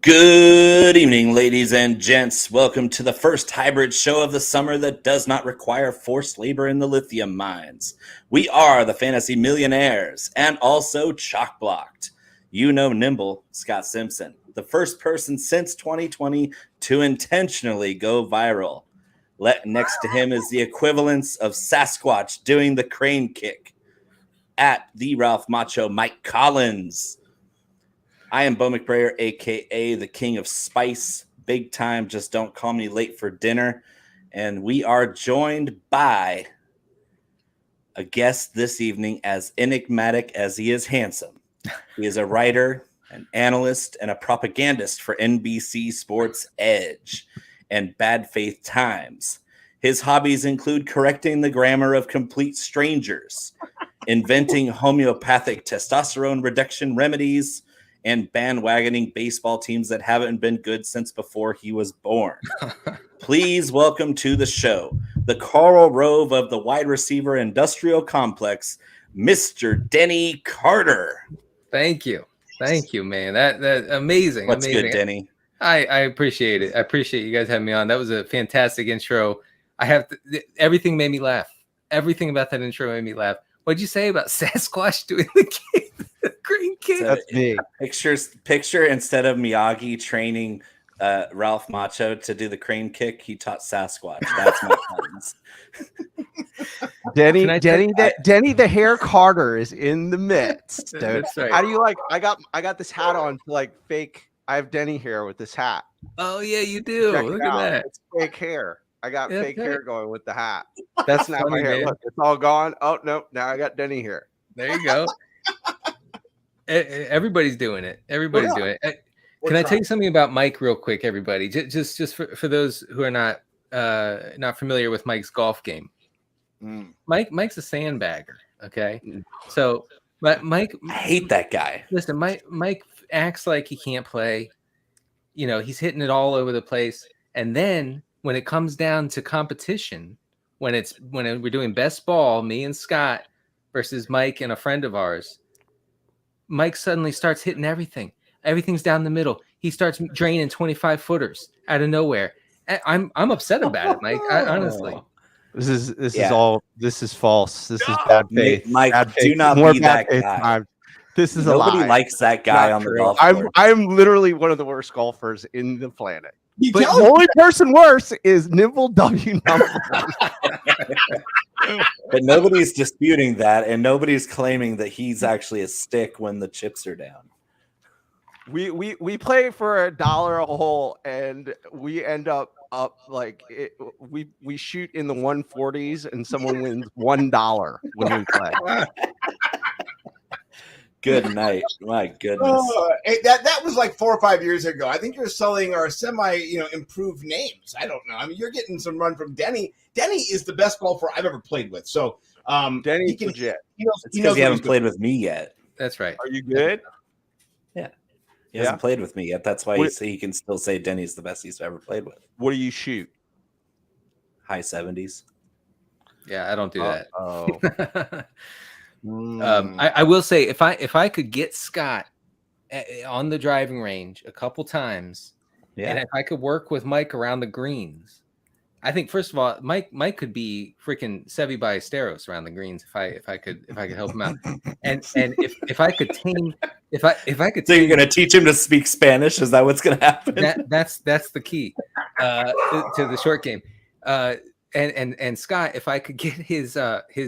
Good evening, ladies and gents. Welcome to the first hybrid show of the summer that does not require forced labor in the lithium mines. We are the Fantasy Millionaires and also ChalkBlocked. You know Nimble, Scott Simpson, the first person since 2020 to intentionally go viral. Next to him is the equivalence of Sasquatch doing the crane kick. At the Ralph Macho Mike Collins. I am Bo McBrayer, a.k.a. the King of Spice. Big time, just don't call me late for dinner. And we are joined by a guest this evening as enigmatic as he is handsome. He is a writer, an analyst, and a propagandist for NBCSportsEdge and Bad Faith Times. His hobbies include correcting the grammar of complete strangers, inventing homeopathic testosterone reduction remedies, and bandwagoning baseball teams that haven't been good since before he was born. Please welcome to the show, the Coral Rove of the wide receiver industrial complex, Mr. Denny Carter. Thank you, man. That amazing. What's amazing. Good, Denny? I appreciate it. I appreciate you guys having me on. That was a fantastic intro. Everything made me laugh. Everything about that intro made me laugh. What'd you say about Sasquatch doing the green kick? So that's me. Picture instead of Miyagi training Ralph Macho to do the crane kick, he taught Sasquatch. That's my plans. Denny the hair Carter is in the midst. That's right. How do you like? I got this hat on to like fake. I have Denny hair with this hat. Oh yeah, you do. Look at that. It's fake hair. I got fake hair going with the hat. That's not funny, my hair. man. Look, it's all gone. Oh no, now I got Denny here. There you go. Everybody's doing it. Everybody's doing it. Can I tell you something about Mike real quick, everybody? Just for those who are not familiar with Mike's golf game. Mike's a sandbagger. Okay, so but Mike, I hate that guy. Listen, Mike acts like he can't play. You know, he's hitting it all over the place, and then when it comes down to competition, when we're doing best ball, me and Scott versus Mike and a friend of ours, Mike suddenly starts hitting everything. Everything's down the middle. He starts draining 25 footers out of nowhere. I'm upset about it, Mike. Honestly, this is false. This is bad faith. Mike, bad faith. do not More be bad that faith guy. time. This is Nobody a lie. likes that guy Not on the true. golf course. I'm literally one of the worst golfers in the planet. But The only person worse is Nimble W. But nobody's disputing that, and nobody's claiming that he's actually a stick when the chips are down. We play for $1 a hole, and we end up like we shoot in the 140s, and someone wins $1 when we play. Good night. My goodness. That was like 4 or 5 years ago. I think you're selling our improved names. I don't know. I mean, you're getting some run from Denny. Denny is the best golfer I've ever played with. So Denny, he can legit. It's because you haven't played with me yet. that's right. Are you good? Yeah. He hasn't played with me yet. That's why he can still say Denny's the best he's ever played with. What do you shoot? High 70s. Yeah, I don't do that. Oh. I will say if I could get Scott on the driving range a couple times, and if I could work with Mike around the greens, I think first of all, Mike could be freaking Sevi Ballesteros around the greens if I could help him out, and if I could tame if I could. So you're gonna teach him to speak Spanish? Is that what's gonna happen? That's the key to the short game. And Scott, if I could get his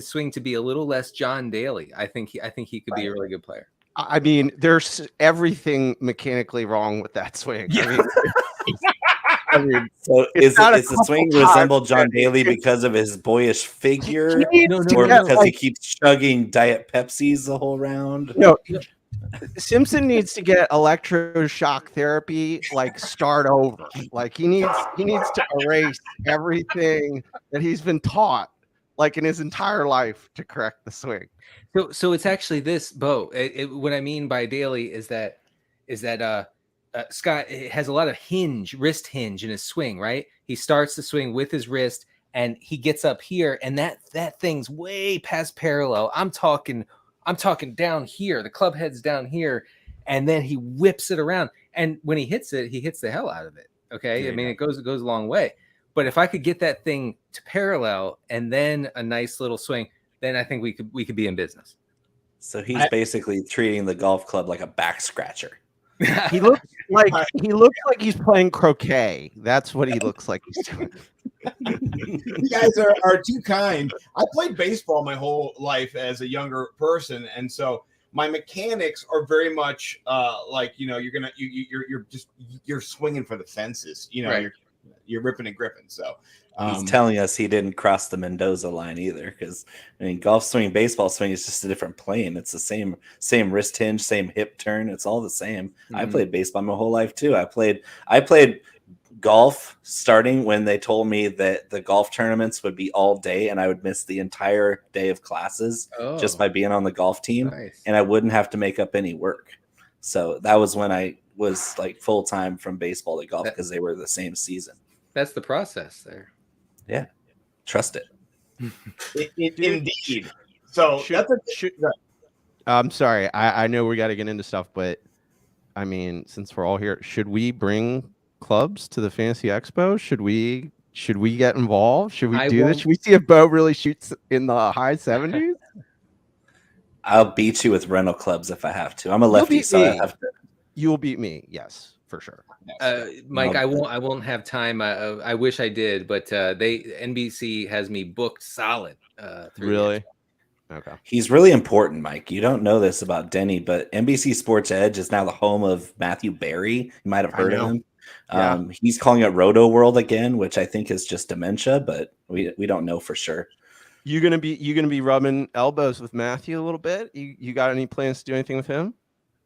swing to be a little less John Daly, I think he could be a really good player. I mean, there's everything mechanically wrong with that swing. Yeah. So is the swing resemble John Daly because of his boyish figure, or because he keeps chugging Diet Pepsis the whole round? No, Simpson needs to get electroshock therapy, like start over. Like he needs to erase everything that he's been taught, like in his entire life, to correct the swing. So it's actually this, Bo. What I mean by Daly is that Scott has a lot of wrist hinge in his swing, right? He starts the swing with his wrist, and he gets up here, and that thing's way past parallel. I'm talking down here. The club head's down here, and then he whips it around. And when he hits it, he hits the hell out of it. Okay, There I mean you it goes a long way. But if I could get that thing to parallel and then a nice little swing, then I think we could be in business. So he's basically treating the golf club like a back scratcher. He looks like he's playing croquet. That's what he looks like he's doing. You guys are too kind. I played baseball my whole life as a younger person, and so my mechanics are very much like you're swinging for the fences. Right. You're ripping and gripping. So he's telling us he didn't cross the Mendoza line either, because I mean, golf swing, baseball swing is just a different plane. It's the same wrist hinge, same hip turn. It's all the same. I played baseball my whole life too. I played golf starting when they told me that the golf tournaments would be all day and I would miss the entire day of classes just by being on the golf team. Nice. And I wouldn't have to make up any work. So that was when I was like full time from baseball to golf, because they were the same season. That's the process there. Yeah. Trust it. Indeed. So I'm sorry. I know we got to get into stuff, but I mean, since we're all here, should we bring clubs to the Fantasy Expo? Should we get involved? Should we do this? Should we see if Bo really shoots in the high 70s? I'll beat you with rental clubs if I have to. I'm a lefty, so I have to. You'll beat me, yes, for sure. Mike, I won't have time. I wish I did, but NBC has me booked solid. Really? Okay. He's really important, Mike. You don't know this about Denny, but NBCSportsEdge is now the home of Matthew Berry. You might have heard of him. Yeah. He's calling it Roto World again, which I think is just dementia, but we don't know for sure. You gonna be rubbing elbows with Matthew a little bit? You got any plans to do anything with him?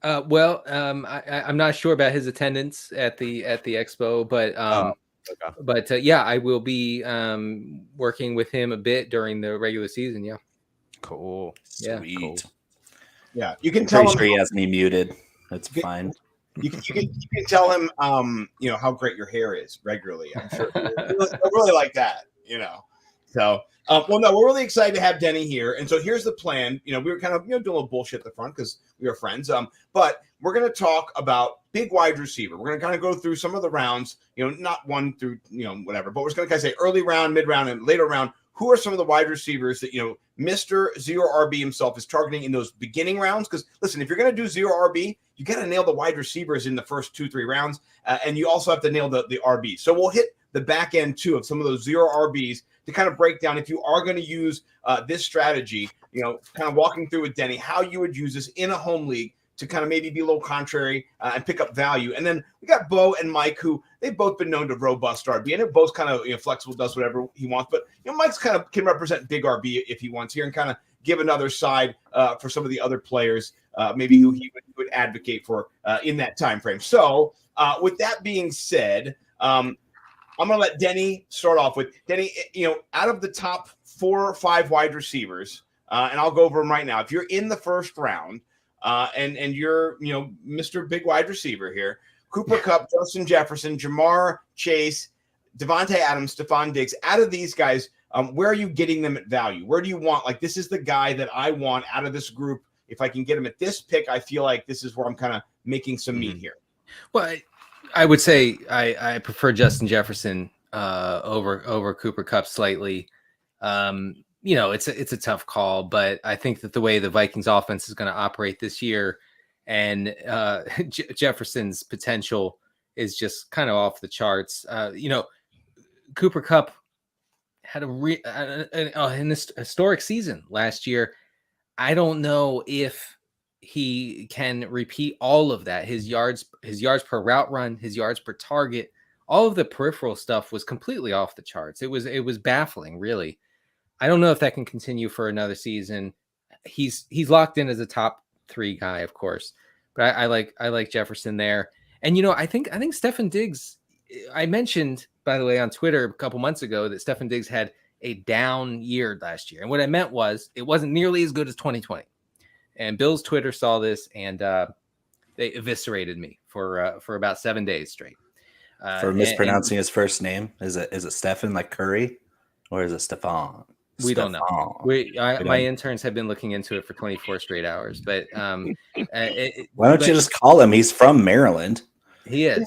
I'm not sure about his attendance at the expo, but yeah, I will be working with him a bit during the regular season. Yeah. Cool. Yeah. Sweet. Cool. Yeah, you can tell him he has me muted. That's fine. You can tell him how great your hair is regularly. I'm sure he'll really like that. So we're really excited to have Denny here. And so here's the plan. We were kind of doing a little bullshit at the front because we are friends. But we're going to talk about big wide receiver. We're going to kind of go through some of the rounds. Not one through whatever. But we're just going to kind of say early round, mid round, and later round. Who are some of the wide receivers that Mr. Zero RB himself is targeting in those beginning rounds? Because listen, if you're going to do zero RB, you got to nail the wide receivers in the first 2-3 rounds, and you also have to nail the RB. So we'll hit the back end too of some of those zero RBs to kind of break down if you are going to use this strategy. Kind of walking through with Denny how you would use this in a home league to kind of maybe be a little contrary and pick up value. And then we got Bo and Mike, who they've both been known to robust RB, and they're both kind of flexible, does whatever he wants. But Mike's kind of can represent big RB if he wants here, and kind of give another side for some of the other players, maybe who he would advocate for in that time frame. So with that being said, I'm going to let Denny start off with. Denny, out of the top 4 or 5 wide receivers, and I'll go over them right now. If you're in the first round, and you're, Mr. Big Wide Receiver here, Cooper Kupp, Justin Jefferson, Jamar Chase, Devontae Adams, Stefan Diggs, out of these guys, where are you getting them at value? Where do you want, like, this is the guy that I want out of this group. If I can get him at this pick, I feel like this is where I'm kind of making some meat here. Well, I would say I prefer Justin Jefferson over Cooper Kupp slightly. It's a tough call, but I think that the way the Vikings offense is going to operate this year, and Jefferson's potential is just kind of off the charts. Cooper Kupp had in this historic season last year. I don't know if he can repeat all of that. His yards per route run, his yards per target, all of the peripheral stuff was completely off the charts. It was baffling, really. I don't know if that can continue for another season. He's locked in as a top 3 guy, of course, but I like Jefferson there. And I think Stefan Diggs. I mentioned, by the way, on Twitter a couple months ago that Stefan Diggs had a down year last year, and what I meant was it wasn't nearly as good as 2020. And Bill's Twitter saw this, and they eviscerated me for about 7 days straight For mispronouncing his first name. Is it Stefan like Curry, or is it Stefan? We don't know. Stefan. My interns have been looking into it for 24 straight hours, but Why don't you just call him? He's from Maryland. He is.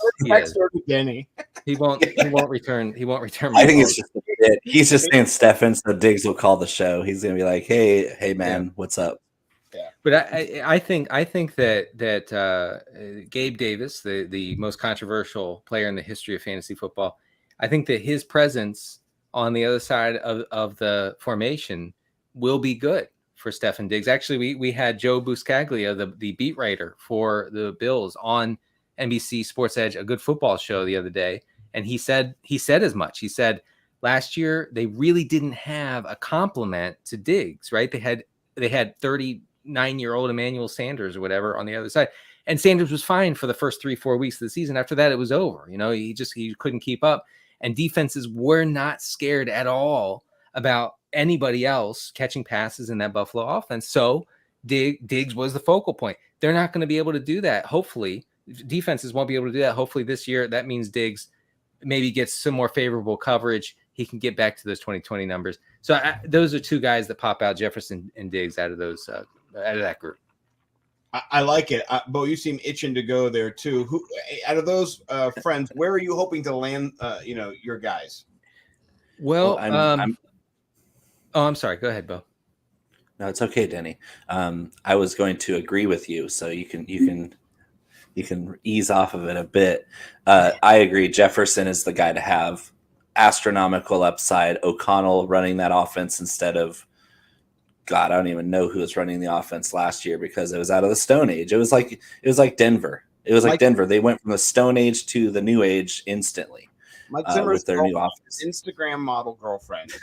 Denny. He won't return. He won't return. I think it's just a bit. He's just saying Stefan, so Diggs will call the show. He's gonna be like, "Hey, man, what's up?" Yeah. But I think that Gabe Davis, the most controversial player in the history of fantasy football, I think that his presence on the other side of the formation will be good for Stefan Diggs. Actually, we had Joe Buscaglia, the beat writer for the Bills, on NBCSportsEdge, a good football show, the other day, and he said as much. He said last year they really didn't have a complement to Diggs, right? They had 39-year-old Emmanuel Sanders or whatever on the other side, and Sanders was fine for the first 3-4 weeks of the season. After that, it was over. He couldn't keep up, and defenses were not scared at all about anybody else catching passes in that Buffalo offense. So Diggs was the focal point. They're not going to be able to do that. Hopefully, defenses won't be able to do that. Hopefully this year, that means Diggs maybe gets some more favorable coverage. He can get back to those 2020 numbers. So those are two guys that pop out, Jefferson and Diggs, out of that group. I like it. Bo, you seem itching to go there too. Who out of those friends, where are you hoping to land? Your guys. Well, I'm sorry. Go ahead, Bo. No, it's okay, Denny. I was going to agree with you, so you can ease off of it a bit. I agree. Jefferson is the guy to have. Astronomical upside. O'Connell running that offense instead of, God, I don't even know who was running the offense last year because it was out of the Stone Age. It was like Denver. It was like Denver. They went from the Stone Age to the New Age instantly with their new offense. Instagram model girlfriend.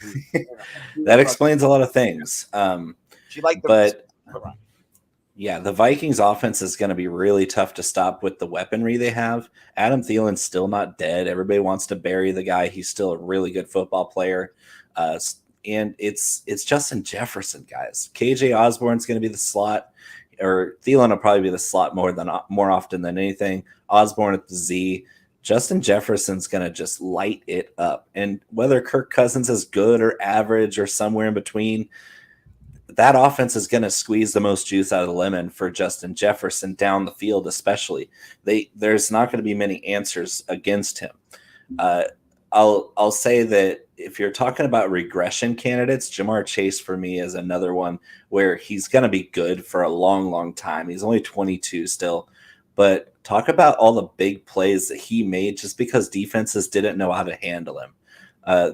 That explains a lot of things. She liked the Vikings offense is going to be really tough to stop with the weaponry they have. Adam Thielen's still not dead. Everybody wants to bury the guy. He's still a really good football player. And it's Justin Jefferson, guys. KJ Osborne's going to be the slot, or Thielen will probably be the slot more often than anything. Osborne at the Z. Justin Jefferson's going to just light it up. And whether Kirk Cousins is good or average or somewhere in between, that offense is going to squeeze the most juice out of the lemon for Justin Jefferson down the field, especially. There's not going to be many answers against him. I'll say that if you're talking about regression candidates, Jamar Chase for me is another one where he's going to be good for a long, long time. He's only 22 still, but talk about all the big plays that he made just because defenses didn't know how to handle him.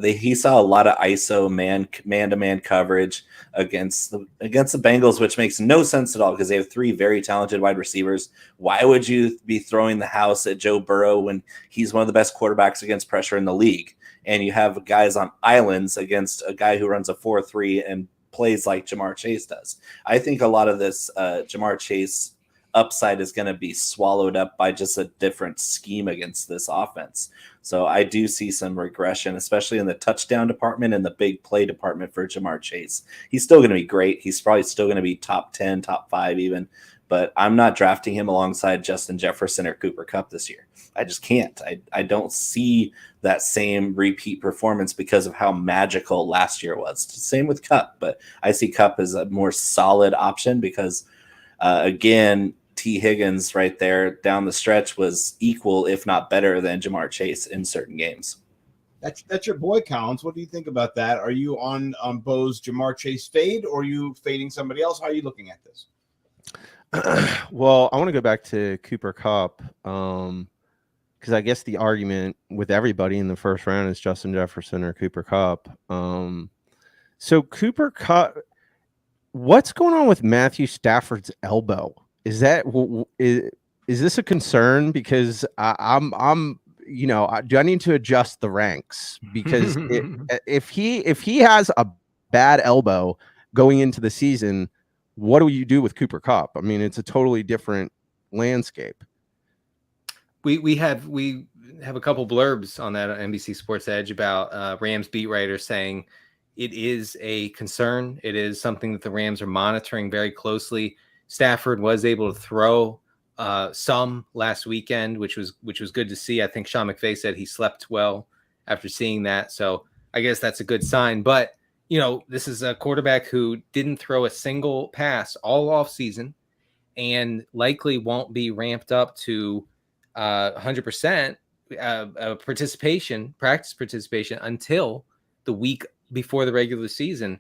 He saw a lot of ISO man-to-man coverage against the Bengals, which makes no sense at all because they have three very talented wide receivers. Why would you be throwing the house at Joe Burrow when he's one of the best quarterbacks against pressure in the league? And you have guys on islands against a guy who runs a 4-3 and plays like Jamar Chase does. I think a lot of this Jamar Chase upside is going to be swallowed up by just a different scheme against this offense. So I do see some regression, especially in the touchdown department and the big play department for Jamar Chase. He's still going to be great. He's probably still going to be top 10, top 5 even, but I'm not drafting him alongside Justin Jefferson or Cooper Kupp this year. I just can't. I don't see that same repeat performance because of how magical last year was. Same with Kupp, but I see Kupp as a more solid option because again, T. Higgins right there down the stretch was equal, if not better, than Jamar Chase in certain games. That's your boy, Collins. What do you think about that? Are you on Bo's Jamar Chase fade, or are you fading somebody else? How are you looking at this? Well, I want to go back to Cooper Kupp because I guess the argument with everybody in the first round is Justin Jefferson or Cooper Kupp. So Cooper Kupp, what's going on with Matthew Stafford's elbow? Is this a concern? Because I'm do I need to adjust the ranks? Because if he has a bad elbow going into the season, what do you do with Cooper Kupp? I mean, it's a totally different landscape. We have a couple blurbs on that on NBCSportsEdge about Rams beat writers saying it is a concern. It is something that the Rams are monitoring very closely. Stafford was able to throw some last weekend, which was good to see. I think Sean McVay said he slept well after seeing that. So I guess that's a good sign. But this is a quarterback who didn't throw a single pass all off season and likely won't be ramped up to 100% practice participation until the week before the regular season.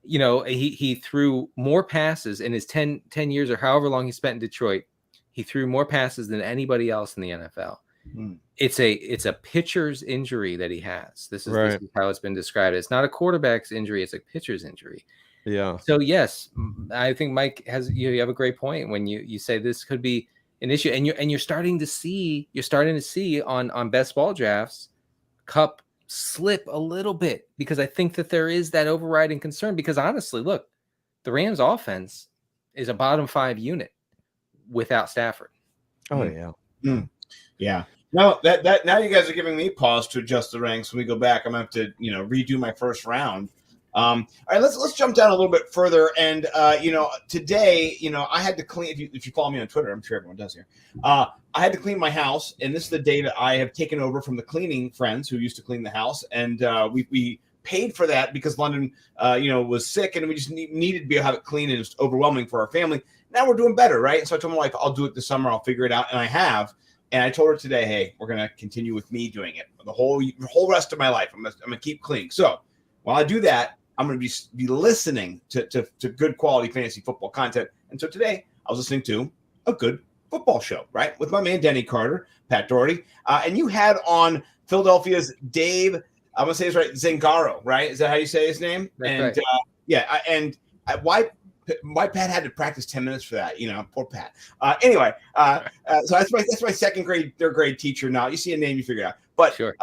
He threw more passes in his 10 years or however long he spent in Detroit. He threw more passes than anybody else in the NFL. It's a pitcher's injury that he has. This is how it's been described. It's not a quarterback's injury. It's a pitcher's injury. Yeah. So yes, I think Mike has, you have a great point when you say this could be an issue, and you're starting to see on best ball drafts, Kupp slip a little bit, because I think that there is that overriding concern, because honestly, look, the Rams offense is a bottom 5 unit without Stafford. Oh yeah. Yeah. Now now you guys are giving me pause to adjust the ranks. When we go back, I'm gonna have to redo my first round. All right, let's jump down a little bit further. And today, I had to clean. If you follow me on Twitter, I'm sure everyone does here. I had to clean my house, and this is the day that I have taken over from the cleaning friends who used to clean the house, and we paid for that because London, was sick, and we just needed to be able to have it clean, and it's overwhelming for our family. Now we're doing better, right? And so I told my wife, I'll do it this summer. I'll figure it out, and I have. And I told her today, hey, we're gonna continue with me doing it the whole rest of my life. I'm gonna keep cleaning. So while I do that, I'm going to be listening to good quality fantasy football content. And so today I was listening to a good football show, right, with my man Denny Carter, Pat Doherty, and you had on Philadelphia's Dave. I'm going to say this right, Zangaro, right? Is that how you say his name? That's right. Why Pat had to practice 10 minutes for that? Poor Pat. Anyway, so that's my third grade teacher now. You see a name, you figure it out. But sure.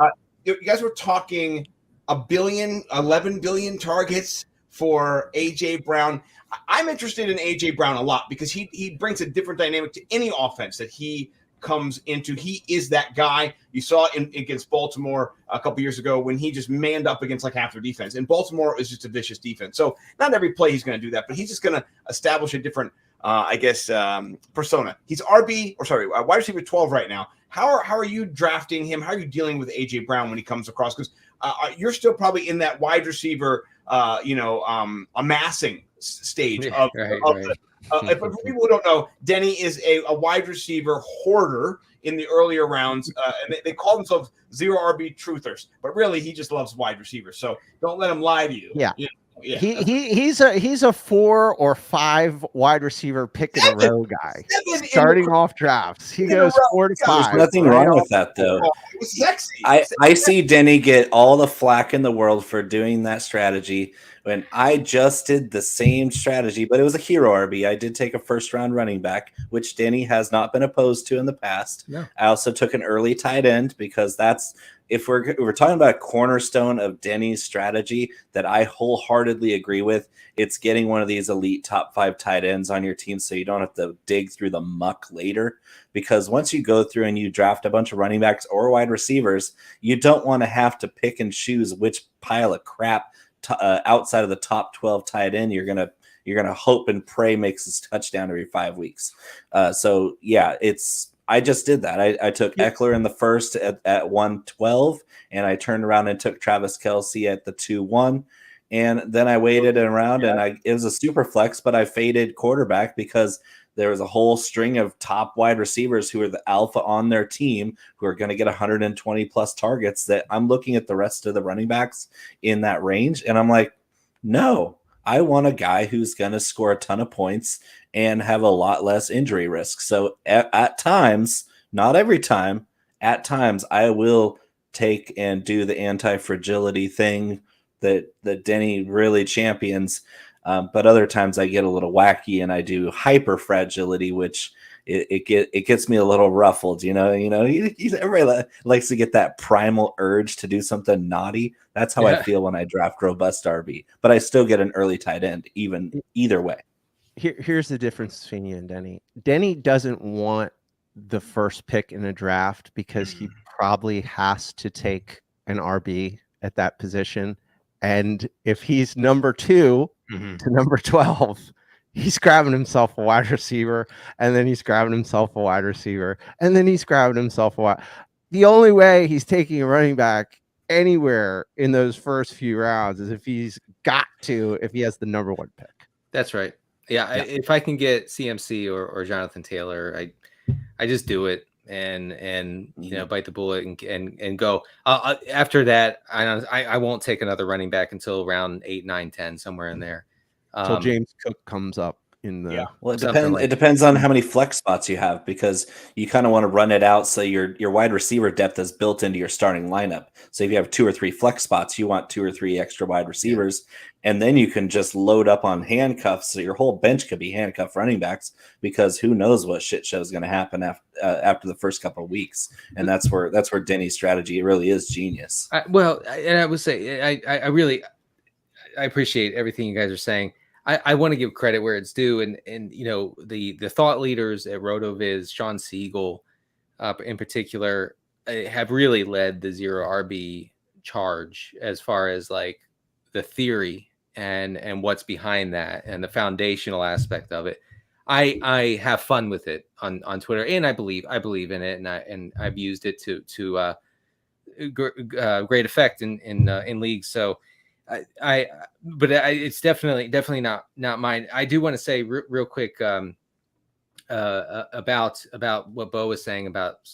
You guys were talking 11 billion targets for AJ Brown. I'm interested in AJ Brown a lot because he brings a different dynamic to any offense that he comes into. He is that guy. You saw against Baltimore a couple years ago when he just manned up against like half their defense. And Baltimore is just a vicious defense. So not every play he's going to do that, but he's just going to establish a different, persona. He's wide receiver 12 right now. How are you drafting him? How are you dealing with AJ Brown when he comes across? Because you're still probably in that wide receiver, amassing stage of. But for people who don't know, Denny is a wide receiver hoarder in the earlier rounds, and they call themselves zero RB truthers, but really he just loves wide receivers. So don't let him lie to you. Yeah. Yeah. He's a 4 or 5 wide receiver pick in a row guy. Starting off drafts, he goes 4 to 5. There's nothing wrong with that, though. It was sexy. I see Denny get all the flack in the world for doing that strategy when I just did the same strategy, but it was a hero RB. I did take a first-round running back, which Denny has not been opposed to in the past. No. I also took an early tight end because that's if we're talking about a cornerstone of Denny's strategy that I wholeheartedly agree with, it's getting one of these elite top 5 tight ends on your team so you don't have to dig through the muck later. Because once you go through and you draft a bunch of running backs or wide receivers, you don't want to have to pick and choose which pile of crap outside of the top 12 tight end you're gonna hope and pray makes this touchdown every 5 weeks. So yeah, I just did that. I took Eckler in the first at 112, and I turned around and took Travis Kelce at the 2-1. And then I waited around, and it was a super flex, but I faded quarterback because there was a whole string of top wide receivers who are the alpha on their team who are going to get 120 plus targets that I'm looking at the rest of the running backs in that range. And I'm like, no, I want a guy who's going to score a ton of points and have a lot less injury risk. So at times, not every time, at times I will take and do the anti-fragility thing that Denny really champions. But other times I get a little wacky and I do hyper fragility, which it gets me a little ruffled. Everybody likes to get that primal urge to do something naughty. That's how I feel when I draft robust RB, but I still get an early tight end either way. Here's the difference between you and Denny. Denny doesn't want the first pick in a draft because he probably has to take an RB at that position. And if he's number 2 to number 12, he's grabbing himself a wide receiver, and then he's grabbing himself a wide receiver, and then he's grabbing himself a wide. The only way he's taking a running back anywhere in those first few rounds as if he has the number 1 pick. That's right. Yeah. If I can get CMC or Jonathan Taylor, I just do it and bite the bullet and go. After that, I won't take another running back until round 8, 9, 10, somewhere in there. Until James Cook comes up in the Well, it depends on how many flex spots you have, because you kind of want to run it out so your wide receiver depth is built into your starting lineup. So if you have 2 or 3 flex spots, you want 2 or 3 extra wide receivers, and then you can just load up on handcuffs. So your whole bench could be handcuffed running backs, because who knows what shit show is going to happen after the first couple of weeks. And that's where Denny's strategy really is genius. I would say I really appreciate everything you guys are saying. I want to give credit where it's due, and the thought leaders at RotoViz, Sean Siegel, in particular, have really led the 0 RB charge as far as like the theory and what's behind that and the foundational aspect of it. I have fun with it on Twitter, and I believe in it, and I've used it to great effect in leagues. So. It's definitely not mine. I do want to say real quick about what Bo was saying about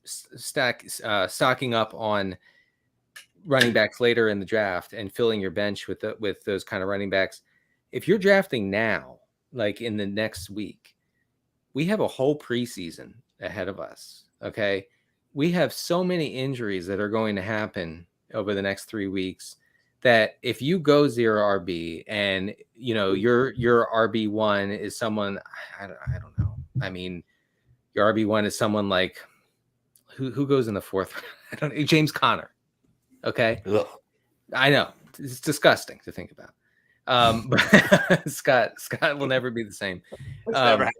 stocking up on running backs later in the draft and filling your bench with those kind of running backs. If you're drafting now, like in the next week, we have a whole preseason ahead of us. Okay, we have so many injuries that are going to happen over the next 3 weeks, that if you go 0 RB and your RB1 is someone, I don't know. I mean, your RB1 is someone like who goes in the 4th? I don't know, James Conner. Okay. Ugh. I know it's disgusting to think about. But Scott will never be the same. But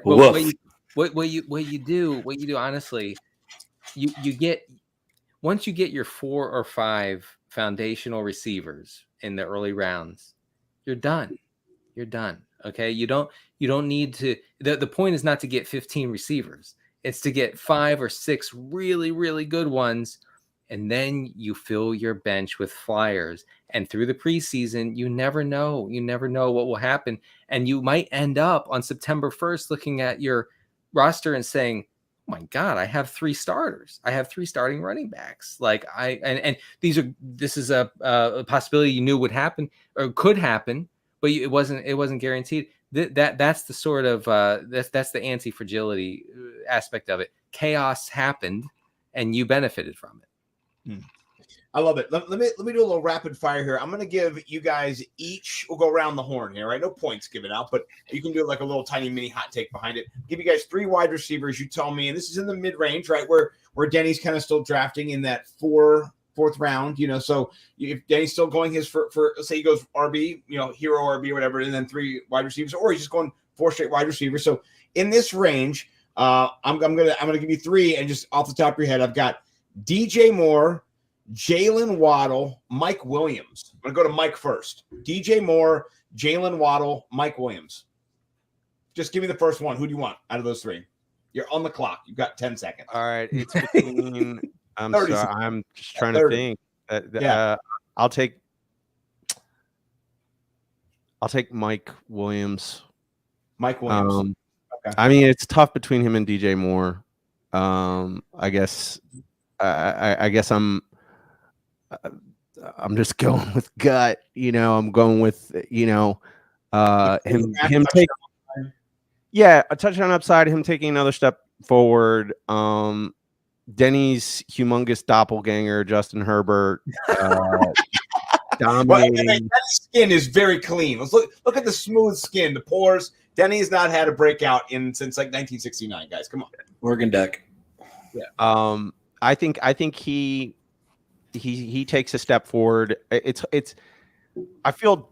what you do honestly, you get, once you get your 4 or 5 foundational receivers in the early rounds, you're done. Okay. You don't need to, the point is not to get 15 receivers. It's to get 5 or 6 really, really good ones. And then you fill your bench with flyers, and through the preseason, you never know what will happen. And you might end up on September 1st looking at your roster and saying, oh my God, I have 3 starters. I have 3 starting running backs. Like this is a possibility you knew would happen or could happen, but it wasn't guaranteed. That's the sort of that's the anti-fragility aspect of it. Chaos happened, and you benefited from it. I love it. Let me do a little rapid fire here. I'm going to give you guys each, we'll go around the horn here, right? No points given out, but you can do like a little tiny mini hot take behind it. Give you guys 3 wide receivers. You tell me, and this is in the mid-range, right? Where Denny's kind of still drafting in that fourth round, so if Denny's still going his for let's say he goes RB, hero RB or whatever, and then 3 wide receivers, or he's just going 4 straight wide receivers. So in this range, I'm gonna give you 3, and just off the top of your head, I've got DJ Moore, Jalen Waddle, Mike Williams. I'm going to go to Mike first. DJ Moore, Jalen Waddle, Mike Williams. Just give me the first one. Who do you want out of those 3? You're on the clock. You've got 10 seconds. All right. It's between I'm sorry. I'm just trying to think. I'll take Mike Williams. Mike Williams. Okay. I mean, it's tough between him and DJ Moore. I guess I'm just going with gut. I'm going with him take a touchdown upside. Him taking another step forward. Denny's humongous doppelganger, Justin Herbert, dominating. That skin is very clean. Let's look at the smooth skin, the pores. Denny has not had a breakout since like 1969. Guys, come on, Oregon Duck. Yeah. I think he takes a step forward. I feel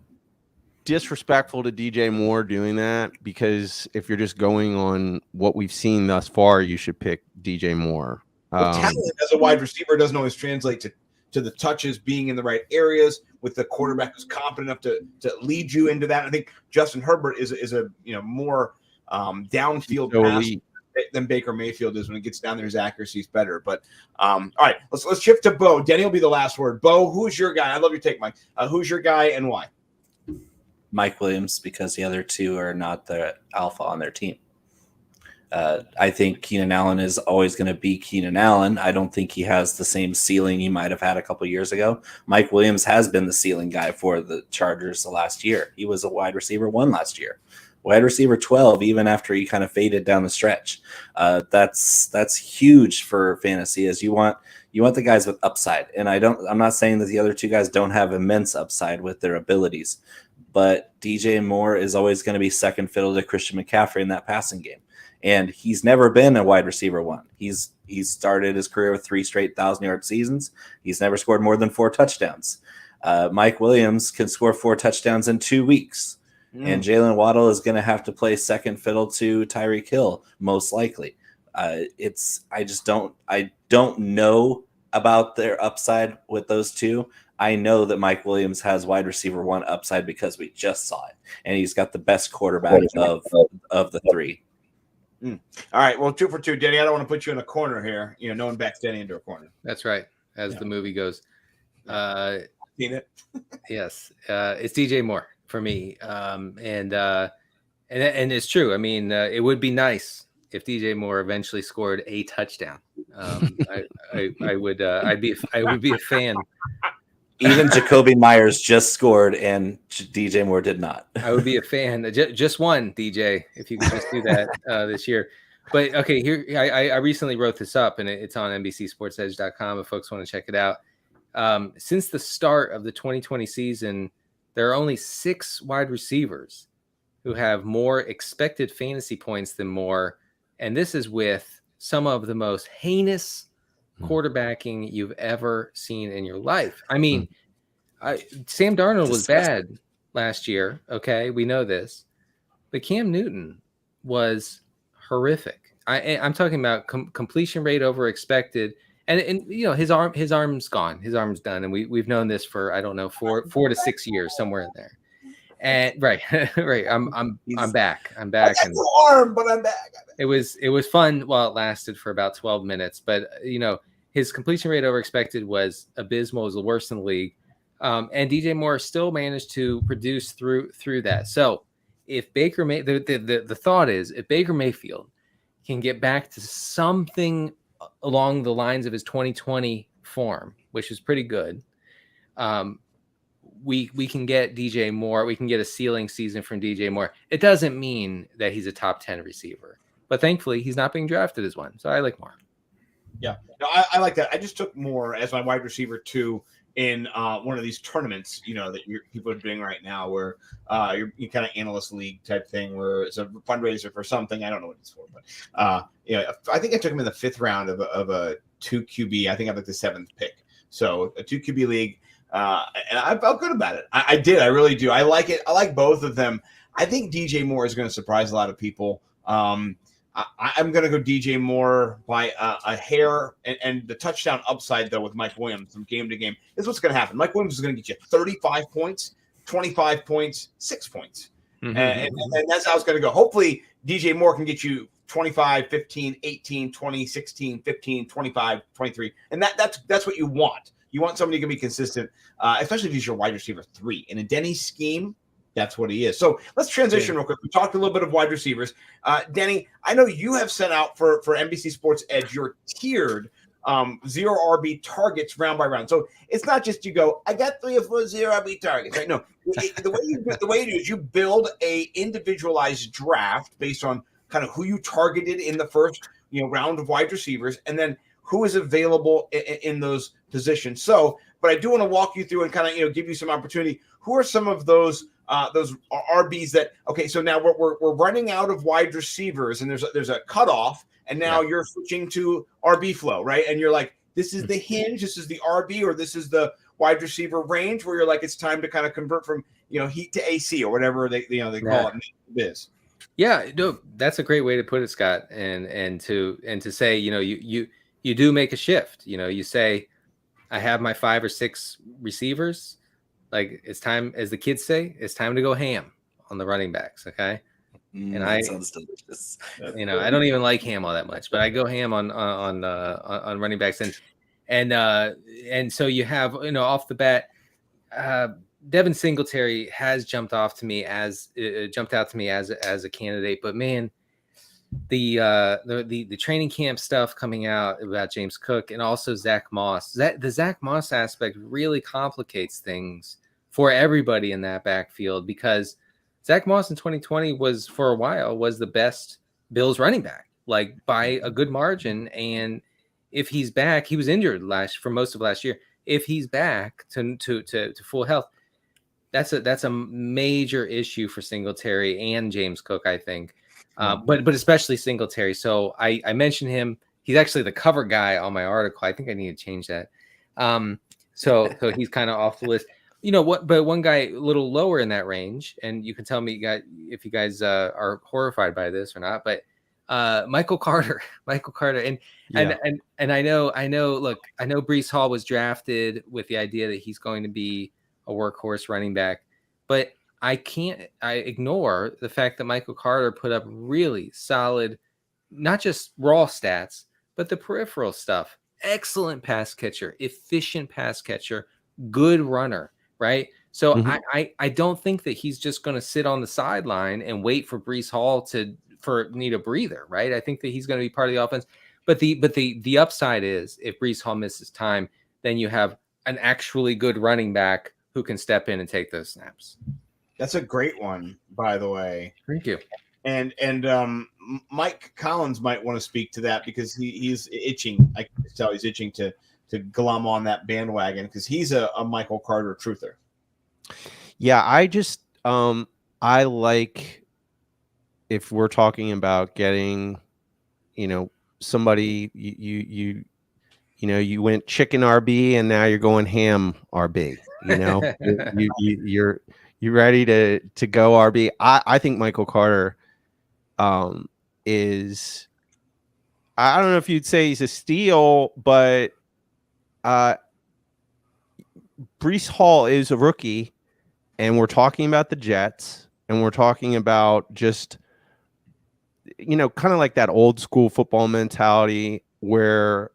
disrespectful to DJ Moore doing that, because if you're just going on what we've seen thus far, you should pick DJ Moore. Talent as a wide receiver doesn't always translate to the touches being in the right areas with the quarterback who's competent enough to lead you into that. I think Justin Herbert is a more downfield pass. than Baker Mayfield is when it gets down there. His accuracy is better. But all right, let's shift to Bo. Denny will be the last word. Bo, who's your guy? I love your take, Mike. Who's your guy and why? Mike Williams, because the other two are not the alpha on their team. I think Keenan Allen is always going to be Keenan Allen. I don't think he has the same ceiling he might have had a couple years ago. Mike Williams has been the ceiling guy for the Chargers the last year. He was a wide receiver 1 last year, wide receiver 12, even after he kind of faded down the stretch. That's huge for fantasy, as you want the guys with upside. And I'm not saying that the other two guys don't have immense upside with their abilities, but DJ Moore is always going to be second fiddle to Christian McCaffrey in that passing game. And he's never been a wide receiver 1. He's started his career with 3 straight 1,000-yard seasons. He's never scored more than 4 touchdowns. Mike Williams can score 4 touchdowns in 2 weeks. And Jalen Waddle is going to have to play second fiddle to Tyreek Hill, most likely. I don't know about their upside with those two. I know that Mike Williams has wide receiver 1 upside because we just saw it. And he's got the best quarterback of the 3. All right, well, 2 for 2, Denny. I don't want to put you in a corner here. No one backs Denny into a corner. That's right, as the movie goes. Seen it? Yes, it's DJ Moore for me, and it's true. I mean, it would be nice if DJ Moore eventually scored a touchdown. I would be a fan. Even Jacoby Myers just scored, and DJ Moore did not. I would be a fan. Just one, DJ, if you could just do that this year. But okay, here I recently wrote this up, and it's on NBCSportsEdge.com if folks want to check it out. Since the start of the 2020 season, there are only 6 wide receivers who have more expected fantasy points than Moore, and this is with some of the most heinous quarterbacking you've ever seen in your life. I mean, Sam Darnold was bad last year. Okay, we know this, but Cam Newton was horrific. I'm talking about completion rate over expected, and his arm's gone, his arm's done, and we've known this for I don't know 4 to 6 years, somewhere in there. And right. I'm back. I'm back. I got no arm, but I'm back. It was fun while it lasted for about 12 minutes, but his completion rate over expected was abysmal. It was the worst in the league. And DJ Moore still managed to produce through that. So if Baker the thought is if Baker Mayfield can get back to something along the lines of his 2020 form, which is pretty good, we can get DJ Moore. We can get a ceiling season from DJ Moore. It doesn't mean that he's a top 10 receiver, but thankfully he's not being drafted as one. So I like Moore. Yeah, no, I like that. I just took Moore as my wide receiver 2 in one of these tournaments, that people are doing right now, where you kind of analyst league type thing, where it's a fundraiser for something. I don't know what it's for, but I think I took him in the 5th round of a 2 QB. I think I'm like the 7th pick. So a 2 QB league, and I felt good about it. I did. I really do. I like it. I like both of them. I think DJ Moore is going to surprise a lot of people. I'm going to go DJ Moore by a hair, and the touchdown upside, though, with Mike Williams from game to game is what's going to happen. Mike Williams is going to get you 35 points, 25 points, 6 points. Mm-hmm. And that's how it's going to go. Hopefully, DJ Moore can get you 25, 15, 18, 20, 16, 15, 25, 23. And that's what you want. You want somebody who can be consistent, especially if he's your wide receiver 3. In a Denny scheme, that's what he is. So let's transition real quick. We talked a little bit of wide receivers. Denny, I know you have sent out for NBC Sports Edge your tiered 0 RB targets round by round. So it's not just you go, I got 3 or 4 0 RB targets. Right? No, the way you do is you build a individualized draft based on kind of who you targeted in the first round of wide receivers, and then who is available in those positions. So, but I do want to walk you through and kind of give you some opportunity. Who are some of those RBs that, okay, so now we're running out of wide receivers, and there's a cutoff, and now you're switching to RB flow, right? And you're like, this is the hinge, this is the RB, or this is the wide receiver range, where you're like, it's time to kind of convert from heat to AC, or whatever they call it is. Yeah, no, that's a great way to put it, Scott. And to say, you do make a shift. You say, I have my 5 or 6 receivers. Like, it's time, as the kids say, it's time to go ham on the running backs. Okay. And that sounds delicious. I don't even like ham all that much, but I go ham on running backs, and so you have off the bat, Devin Singletary has jumped out to me as a candidate, but man, the training camp stuff coming out about James Cook and also Zach Moss, the Zach Moss aspect really complicates things for everybody in that backfield, because Zach Moss in 2020 was the best Bills running back, like by a good margin. And if he's back, he was injured for most of last year. If he's back to full health, that's a major issue for Singletary and James Cook, I think. But especially Singletary. So I mentioned him. He's actually the cover guy on my article. I think I need to change that. So he's kind of off the list. But one guy a little lower in that range, and you can tell me if you guys are horrified by this or not. But Michael Carter, and I know. Look, I know Breece Hall was drafted with the idea that he's going to be a workhorse running back, but I ignore the fact that Michael Carter put up really solid, not just raw stats, but the peripheral stuff. Excellent pass catcher, efficient pass catcher, good runner, right? So I don't think that he's just going to sit on the sideline and wait for Breece Hall to need a breather, right? I think that he's going to be part of the offense. But the upside is, if Breece Hall misses time, then you have an actually good running back who can step in and take those snaps. That's a great one, by the way. Thank you. And Mike Collins might want to speak to that, because he's itching. I can tell he's itching to glom on that bandwagon, because he's a Michael Carter truther. Yeah, I just I like, if we're talking about getting, somebody you went chicken RB and now you're going ham RB. You're ready to go RB. I think Michael Carter is, I don't know if you'd say he's a steal, but Breece Hall is a rookie, and we're talking about the Jets, and we're talking about just, kind of like that old school football mentality where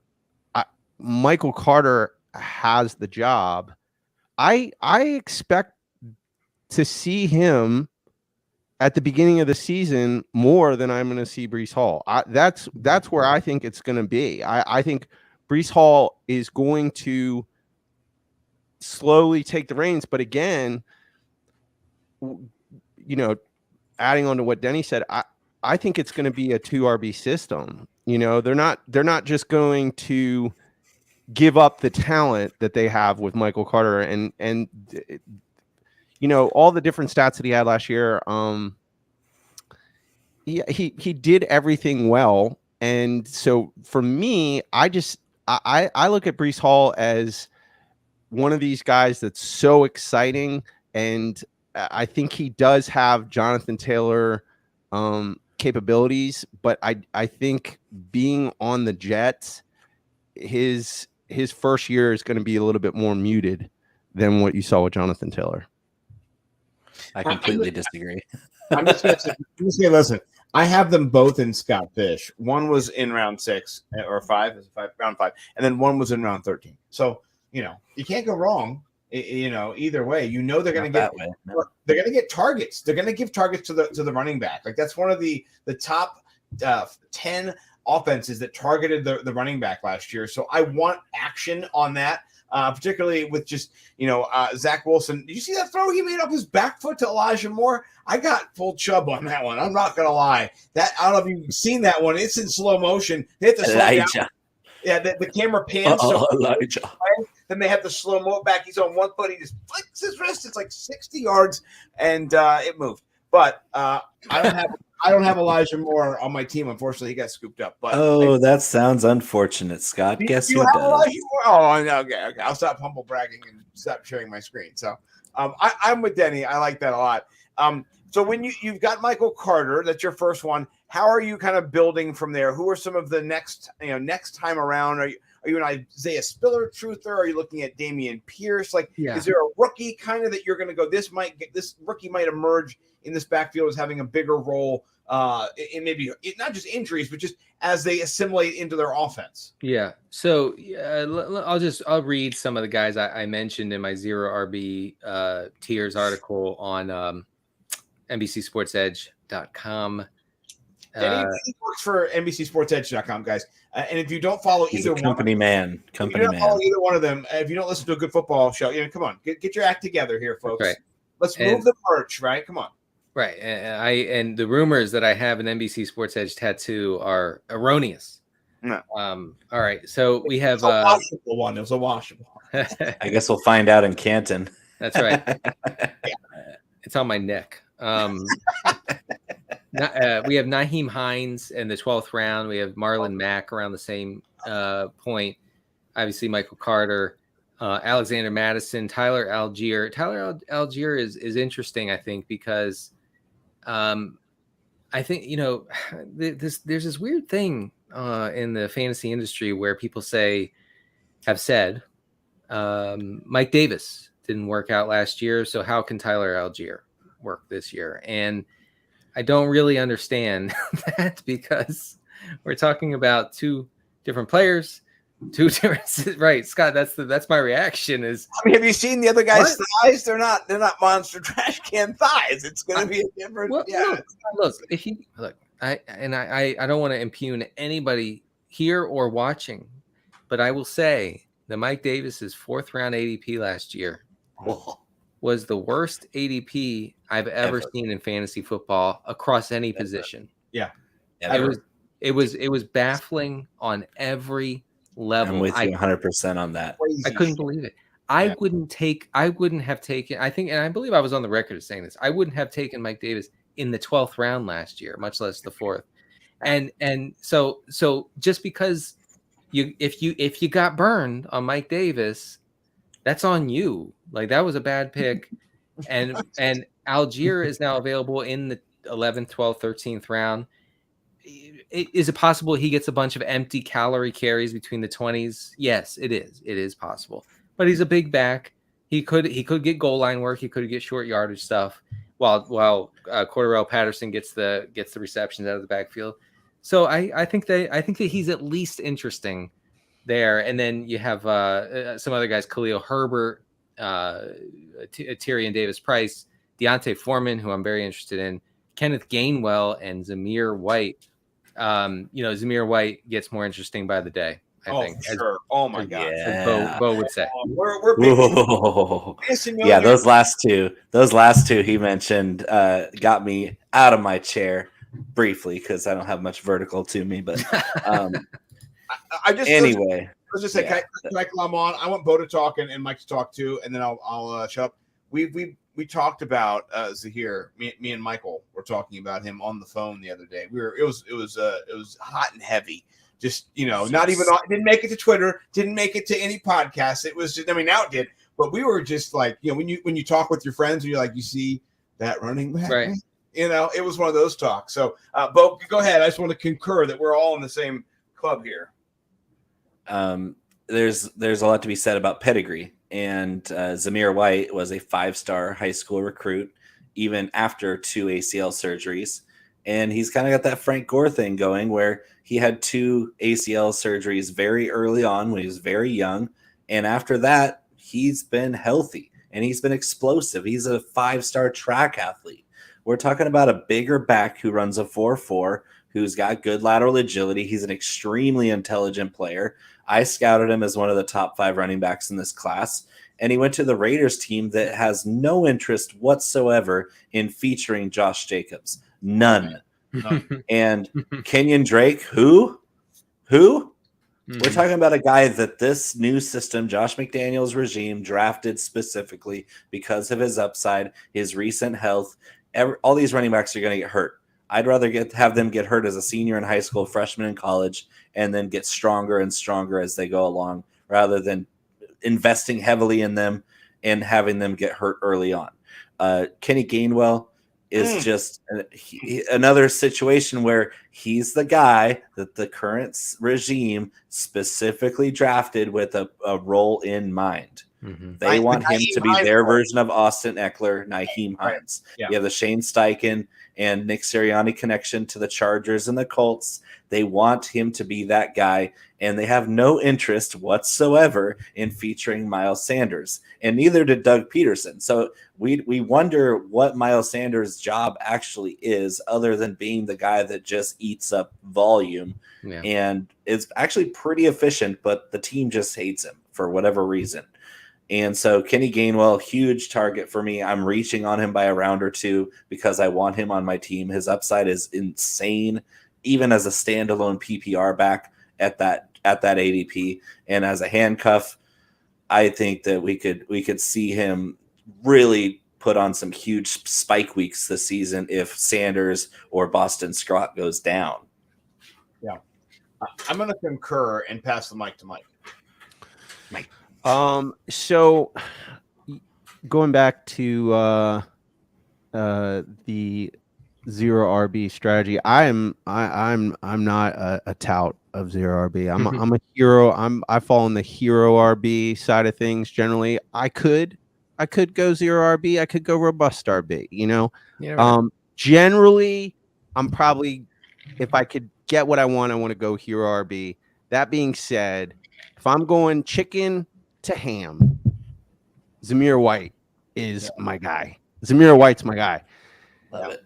Michael Carter has the job. I expect to see him at the beginning of the season more than I'm going to see Breece Hall. That's where I think it's going to be. I think Breece Hall is going to slowly take the reins, but again, adding on to what Denny said, I think it's going to be a 2 RB system. They're not just going to give up the talent that they have with Michael Carter and all the different stats that he had last year. He did everything well. And so for me, I look at Breece Hall as one of these guys that's so exciting. And I think he does have Jonathan Taylor capabilities, but I think being on the Jets, his first year is going to be a little bit more muted than what you saw with Jonathan Taylor. I completely disagree. I'm just going to say, listen, I have them both in Scott Fish. One was in round 6 or 5, round 5, and then one was in round 13. So, you can't go wrong. Either way, they're going to get targets. They're going to give targets to the running back. Like, that's one of the top 10 offenses that targeted the running back last year. So I want action on that, particularly with just, Zach Wilson. Did you see that throw he made up his back foot to Elijah Moore? I got full chub on that one. I'm not going to lie. I don't know if you've seen that one. It's in slow motion. They have to slow down. Yeah, the camera pans. Elijah. Then they have to slow mo back. He's on one foot. He just flicks his wrist. It's like 60 yards, and it moved. But I don't have Elijah Moore on my team. Unfortunately, he got scooped up. But that sounds unfortunate, Scott. Guess who does? Elijah Moore? Oh, okay. I'll stop humble bragging and stop sharing my screen. So I'm with Denny. I like that a lot. So when you've got Michael Carter, that's your first one. How are you kind of building from there? Who are some of the next time around? Are you an Isaiah Spiller truther? Are you looking at Damian Pierce? Like, Yeah. is there a rookie kind of that you're going to go? This rookie might emerge in this backfield as having a bigger role in maybe not just injuries, but just as they assimilate into their offense. Yeah. So I'll read some of the guys I mentioned in my Zero RB tiers article on NBCSportsEdge.com. Denny works for NBCSportsEdge.com, guys. And if you don't follow He's either a company one, man. Company man. Follow either one of them. If you don't listen to a good football show, come on, get your act together here, folks. Right. Let's move the merch, right? Come on. Right. And the rumors that I have an NBC Sports Edge tattoo are erroneous. No. All right. So we have a washable one. It was a washable. I guess we'll find out in Canton. That's right. It's on my neck. We have Nyheim Hines in the 12th round. We have Marlon Mack around the same point. Obviously, Michael Carter, Alexander Madison, Tyler Algier. Tyler Algier is interesting, I think, because I think, there's this weird thing in the fantasy industry where people have said Mike Davis didn't work out last year, so how can Tyler Algier work this year? And I don't really understand that, because we're talking about two different players, two different, right? Scott, that's my reaction. Is have you seen the other guy's thighs? They're not monster trash can thighs. It's going to be a different. Well, I don't want to impugn anybody here or watching, but I will say that Mike Davis's 4th round ADP last year was the worst ADP I've ever seen in fantasy football across any position. Yeah. It was baffling on every level. I'm with you 100% on that. I couldn't believe it. I wouldn't have taken, I think, and I believe I was on the record of saying this, I wouldn't have taken Mike Davis in the 12th round last year, much less the 4th. And so just because if you got burned on Mike Davis, that's on you. Like, that was a bad pick. And Algier is now available in the 11th, 12th, 13th round. Is it possible he gets a bunch of empty calorie carries between the 20s? Yes, it is. It is possible. But he's a big back. He could get goal line work. He could get short yardage stuff while Cordarrelle Patterson gets the receptions out of the backfield. So I think that he's at least interesting there. And then you have some other guys: Khalil Herbert, Tyrion Davis-Price, Deontay Foreman, who I'm very interested in, Kenneth Gainwell, and Zamir White. Zamir White gets more interesting by the day, I think. Sure. Oh my God. As Bo would say. We're big. Yeah, those last two he mentioned got me out of my chair briefly, because I don't have much vertical to me. But anyway. Let's just say, can I come on? I want Bo to talk and Mike to talk too, and then I'll shut up. We talked about Zahir. Me and Michael were talking about him on the phone the other day. It was hot and heavy. Just, not even didn't make it to Twitter, didn't make it to any podcast. It was just, now it did, but we were just like, when you talk with your friends and you're like, you see that running back, right? It was one of those talks. So, Bo, go ahead. I just want to concur that we're all in the same club here. There's a lot to be said about pedigree, and Zamir White was a 5-star high school recruit, even after 2 ACL surgeries. And he's kind of got that Frank Gore thing going, where he had 2 ACL surgeries very early on when he was very young. And after that, he's been healthy and he's been explosive. He's a 5-star track athlete. We're talking about a bigger back who runs a 4.4, who's got good lateral agility. He's an extremely intelligent player. I scouted him as one of the top 5 running backs in this class. And he went to the Raiders team that has no interest whatsoever in featuring Josh Jacobs. None. And Kenyon Drake, who? Mm-hmm. We're talking about a guy that this new system, Josh McDaniels' regime, drafted specifically because of his upside, his recent health. All these running backs are going to get hurt. I'd rather have them get hurt as a senior in high school, freshman in college, and then get stronger and stronger as they go along, rather than investing heavily in them and having them get hurt early on. Kenny Gainwell, is just another situation where he's the guy that the current regime specifically drafted with a role in mind. They want him to be their version of Austin Eckler, Nyheim Hines. Yeah. You have the Shane Steichen and Nick Sirianni connection to the Chargers and the Colts. They want him to be that guy, and they have no interest whatsoever in featuring Miles Sanders, and neither did Doug Peterson. So we wonder what Miles Sanders' job actually is, other than being the guy that just eats up volume. Yeah. And is actually pretty efficient, but the team just hates him for whatever reason. And so Kenny Gainwell, huge target for me. I'm reaching on him by a round or two because I want him on my team. His upside is insane, even as a standalone PPR back at that ADP. And as a handcuff, I think that we could see him really put on some huge spike weeks this season if Sanders or Boston Scott goes down. Yeah. I'm going to concur and pass the mic to Mike. Mike. So going back to the zero RB strategy, I'm not a tout of zero RB. I'm a hero. I fall on the hero RB side of things generally. I could go zero RB. I could go robust RB. Yeah, right. Generally, I'm probably, if I could get what I want to go hero RB. That being said, if I'm going chicken to ham, Zamir White is my guy. Zamir White's my guy. Love it.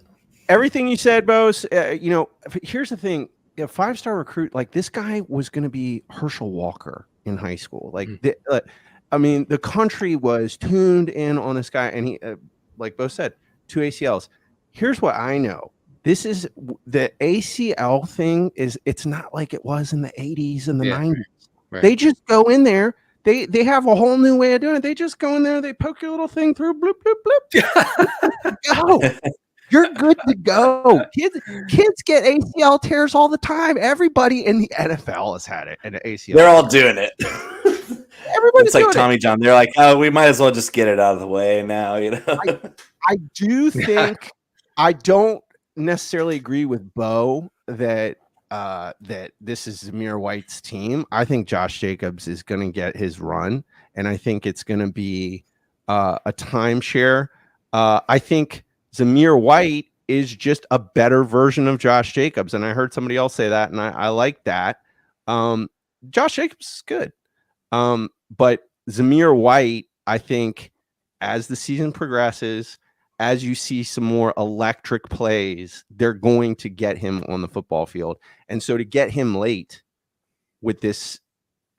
Everything you said, Bose. Here's the thing: a 5-star recruit like this guy was going to be Herschel Walker in high school. The country was tuned in on this guy, and he, like Bose said, 2 ACLs. Here's what I know: this is the ACL thing. It's not like it was in the 80s and the 90s. Right. They just go in there. They have a whole new way of doing it. They just go in there. They poke your little thing through. Bloop, bloop, bloop. Go. You're good to go. Kids get ACL tears all the time. Everybody in the NFL has had it. An ACL. They're all doing it. Everybody's it's like doing Tommy it. John. They're like, oh, we might as well just get it out of the way now. I do think I don't necessarily agree with Bo that this is Zamir White's team. I think Josh Jacobs is going to get his run, and I think it's going to be a timeshare. I think Zamir White is just a better version of Josh Jacobs, and I heard somebody else say that, and I like that. Josh Jacobs is good, but Zamir White, I think, as the season progresses, as you see some more electric plays, they're going to get him on the football field. And so to get him late with this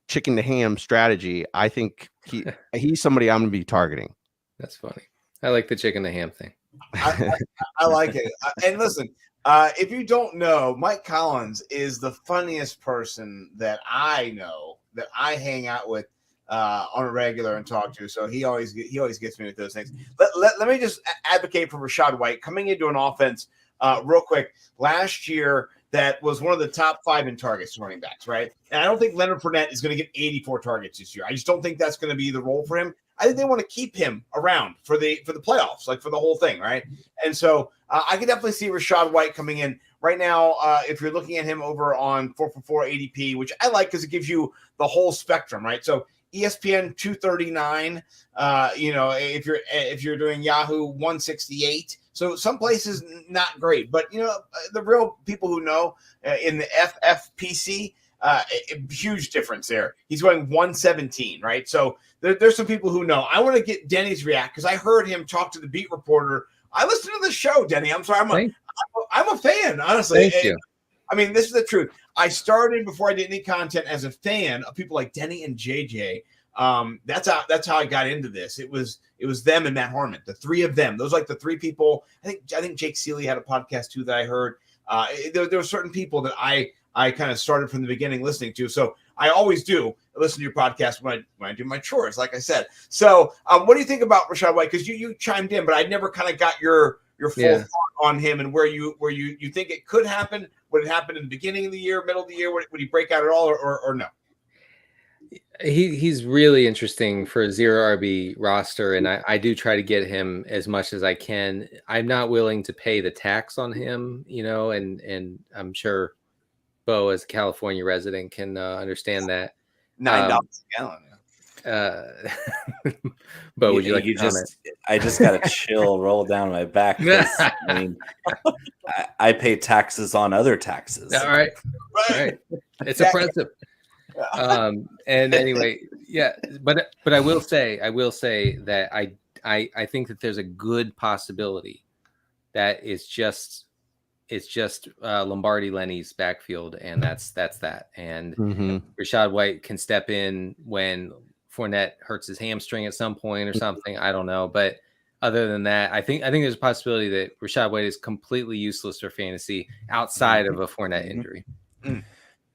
chicken to ham strategy, I think he's somebody I'm going to be targeting. That's funny. I like the chicken to ham thing. I like it. And listen, if you don't know, Mike Collins is the funniest person that I know, that I hang out with on a regular and talk to. So he always gets me with those things. Let me just advocate for Rachaad White coming into an offense real quick. Last year, that was one of the top 5 in targets running backs, right? And I don't think Leonard Fournette is going to get 84 targets this year. I just don't think that's going to be the role for him. I think they want to keep him around for the playoffs, like for the whole thing, right? And so I can definitely see Rachaad White coming in right now. If you're looking at him over on 444 ADP, which I like because it gives you the whole spectrum, right? So ESPN 239, if you're doing Yahoo 168. So some places not great, but the real people who know in the FFPC, huge difference there. He's going 117, right? So there's some people who know. I want to get Denny's react because I heard him talk to the beat reporter. I listened to the show, Denny. I'm sorry, I'm a fan, honestly. Thank you. I mean, this is the truth. I started before I did any content as a fan of people like Denny and JJ. That's how I got into this. It was them and Matt Harmon, the 3 of them. Those are like the 3 people. I think Jake Seeley had a podcast too that I heard. There were certain people that I kind of started from the beginning listening to. So I always do listen to your podcast when I do my chores, like I said. So what do you think about Rachaad White? Because you chimed in, but I never kind of got your full thought on him and where you think it could happen. Would it happen in the beginning of the year, middle of the year? Would he break out at all or no? He's really interesting for a 0 RB roster, and I do try to get him as much as I can. I'm not willing to pay the tax on him, and I'm sure Bo, as a California resident, can understand that. $9 a gallon. Bo, would you like to comment? I just got a chill roll down my back. I mean, I pay taxes on other taxes. All right. It's oppressive. And anyway, yeah, but I will say that I think that there's a good possibility that it's just Lombardi Lenny's backfield, and that's that. And Rachaad White can step in when Fournette hurts his hamstring at some point or something. I don't know, but other than that, I think there's a possibility that Rachaad White is completely useless for fantasy outside of a Fournette injury.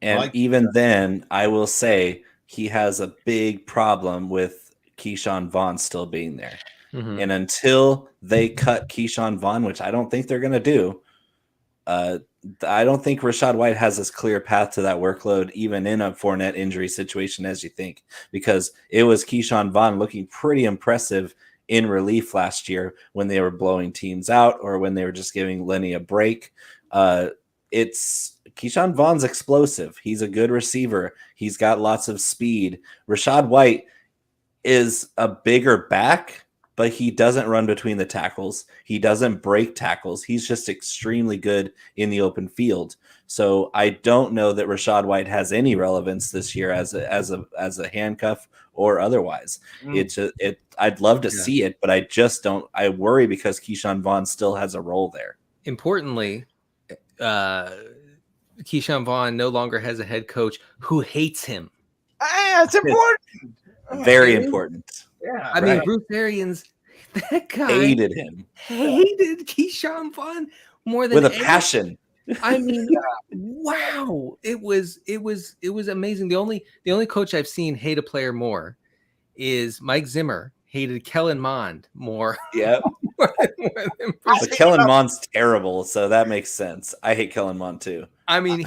And even then, I will say he has a big problem with Keyshawn Vaughn still being there. And until they cut Keyshawn Vaughn, which I don't think they're going to do, I don't think Rachaad White has as clear path to that workload, even in a Fournette injury situation, as you think, because it was Keyshawn Vaughn looking pretty impressive in relief last year when they were blowing teams out or when they were just giving Lenny a break. It's Keyshawn Vaughn's explosive. He's a good receiver. He's got lots of speed. Rachaad White is a bigger back, but he doesn't run between the tackles. He doesn't break tackles. He's just extremely good in the open field. So I don't know that Rachaad White has any relevance this year as a handcuff or otherwise. I'd love to see it, but I just don't. I worry because Keyshawn Vaughn still has a role there. Importantly, Keyshawn Vaughn no longer has a head coach who hates him. It's important. Very important. Yeah, I mean, Bruce Arians, that guy hated him. Hated Keyshawn Vaughn more than with a passion. I mean, wow! It was amazing. The only coach I've seen hate a player more is Mike Zimmer. Hated Kellen Mond more. Yep. But Kellen Mond's terrible, so that makes sense. I hate Kellen Mond too. I mean,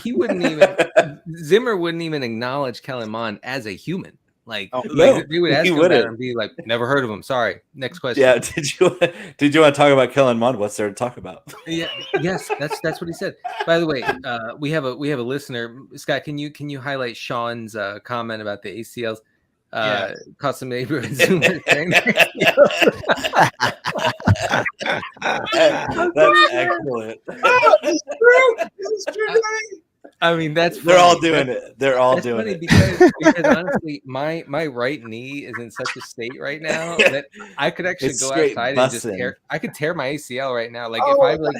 Zimmer wouldn't even acknowledge Kellen Mond as a human. They would ask him about it and be like, "Never heard of him. Sorry." Next question. Yeah. Did you want to talk about Kellen Mond? What's there to talk about? Yeah. Yes. That's what he said. By the way, we have a listener. Scott, can you highlight Sean's comment about the ACLs? Custom neighborhood Zoomer thing. That's excellent. This is true. I mean, they're all doing it. They're all doing it because honestly, my right knee is in such a state right now that I could actually go outside and just tear my ACL right now. Like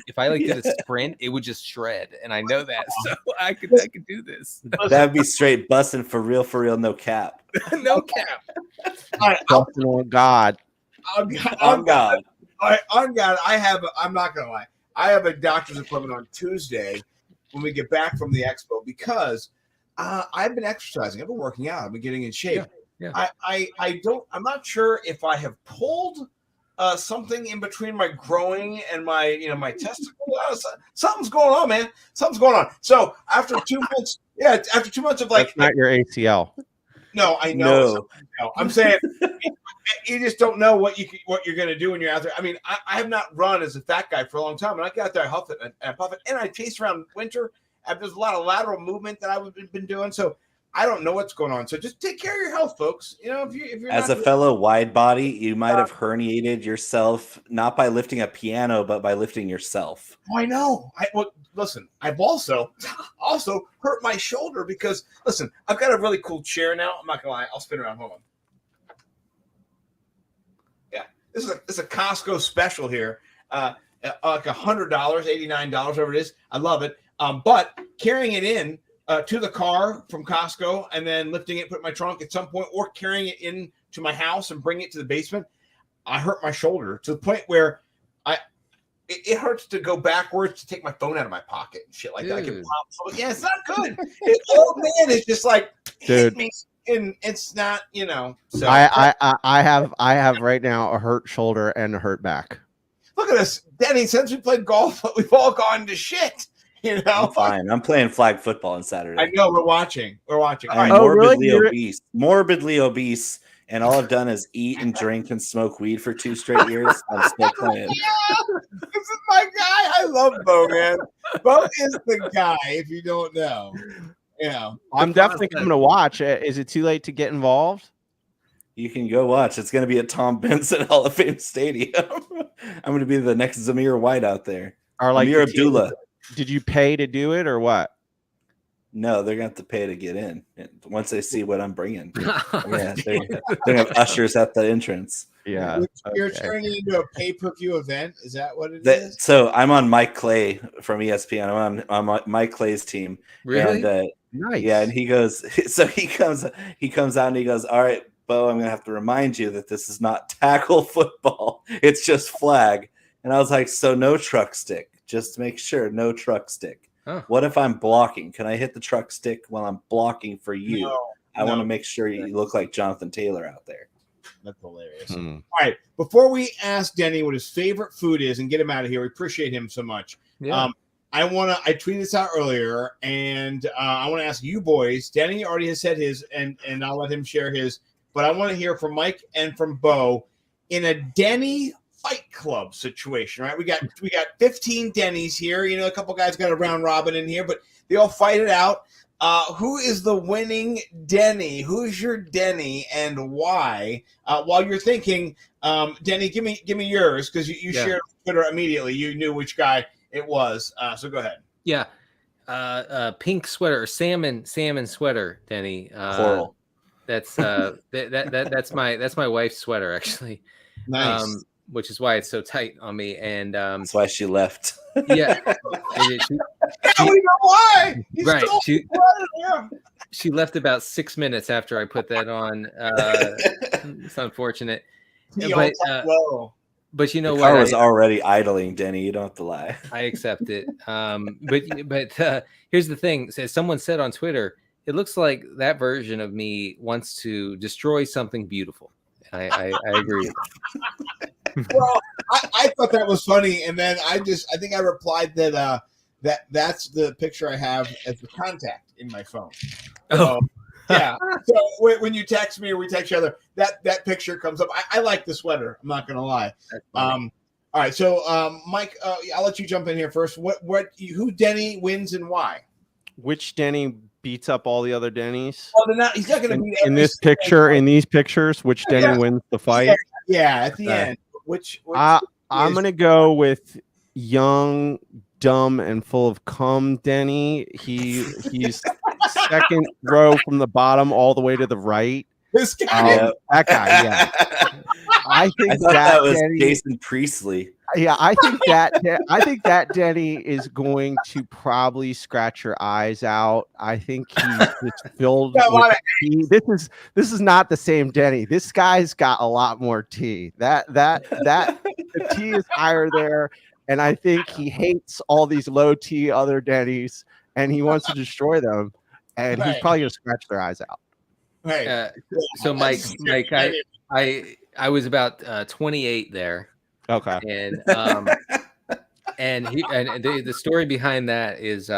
if I did a sprint, it would just shred, and I know that, so I could do this. That'd be straight busting for real, no cap. No cap. On God. On God. On God. I'm not gonna lie. I have a doctor's appointment on Tuesday when we get back from the expo because I've been exercising. I've been working out. I've been getting in shape. Yeah. I'm not sure if I have pulled something in between my groin and my testicle. Something's going on, man. Something's going on. So after 2 months, of that's not your ACL. No, I know. No. I'm saying you just don't know what you're going to do when you're out there. I mean, I have not run as a fat guy for a long time, and I get out there, I huff it and puff it, and I chase around winter. And there's a lot of lateral movement that I've been doing, so I don't know what's going on. So just take care of your health, folks. If you're as a fellow wide body, you might have herniated yourself not by lifting a piano, but by lifting yourself. Oh, I know. Listen, I've also hurt my shoulder because listen, I've got a really cool chair now. I'm not gonna lie. I'll spin around. Hold on. Yeah, this is a Costco special here. Like $100, $89, whatever it is. I love it. But carrying it in to the car from Costco and then lifting it, put it in my trunk at some point, or carrying it in to my house and bring it to the basement, I hurt my shoulder to the point where it hurts to go backwards to take my phone out of my pocket and shit like that. I can pop. Yeah, it's not good. Old man is just like hit me, and it's not, So I have right now a hurt shoulder and a hurt back. Look at us, Denny. Since we played golf, we've all gone to shit. You know, I'm fine. I'm playing flag football on Saturday. I know we're watching. All I'm right. morbidly obese, and all I've done is eat and drink and smoke weed for 2 straight years. I'm still playing. This is my guy. I love Bo, man. Bo is the guy. If you don't know, I'm definitely coming to watch. Is it too late to get involved? You can go watch. It's going to be at Tom Benson Hall of Fame Stadium. I'm going to be the next Zamir White out there. Or like Amir Abdullah. Did you pay to do it or what? No, they're going to have to pay to get in once they see what I'm bringing. Yeah, they're going to have ushers at the entrance. Yeah. You're turning into a pay-per-view event. Is that what it is? So I'm on Mike Clay from ESPN. I'm on Mike Clay's team. Really? And, Nice. Yeah, and he goes, so he comes out and he goes, all right, Bo, I'm going to have to remind you that this is not tackle football. It's just flag. And I was like, so no truck stick. Just make sure, no truck stick. Oh. What if I'm blocking? Can I hit the truck stick while I'm blocking for you? I want to make sure you look like Jonathan Taylor out there. That's hilarious. All right. Before we ask Denny what his favorite food is and get him out of here, we appreciate him so much. Yeah. I tweeted this out earlier, and I want to ask you boys. Denny already has said his, and I'll let him share his. But I want to hear from Mike and from Bo in a Denny Fight Club situation, right? We got 15 Denny's here. You know, a couple guys got a round robin in here, but they all fight it out. Who is the winning Denny? Who's your Denny and why? While you're thinking, Denny, give me yours because you shared on Twitter immediately. You knew which guy it was. So go ahead. Yeah. Pink sweater, salmon sweater, Denny. Coral. That's that's my wife's sweater actually. Nice. Which is why it's so tight on me, and that's why she left. Yeah, we know why. Right. She left about 6 minutes after I put that on. It's unfortunate. But you know what? I was already idling, Denny. You don't have to lie. I accept it. But here's the thing. So someone said on Twitter, it looks like that version of me wants to destroy something beautiful. I agree. Well, I thought that was funny, and then I think I replied that that's the picture I have as the contact in my phone. So, yeah. So when you text me or we text each other, that picture comes up. I like the sweater. I'm not gonna lie. All right. So Mike, I'll let you jump in here first. Who Denny wins and why? Which Denny beats up all the other Denny's? Well, he's not going to be in this picture. In these pictures, which Denny wins the fight? Yeah, at the end. Which I'm going to go with young, dumb, and full of cum Denny. He's second row from the bottom all the way to the right. This guy, that guy, yeah. I thought that was Denny, Jason Priestley. Yeah, I think that Denny is going to probably scratch your eyes out. I think he's just filled with tea. This is not the same Denny. This guy's got a lot more tea. The tea is higher there, and I think he hates all these low tea other Denny's, and he wants to destroy them. And he's probably gonna scratch their eyes out. Right. So Mike, I was about 28 there. Okay. And the story behind that is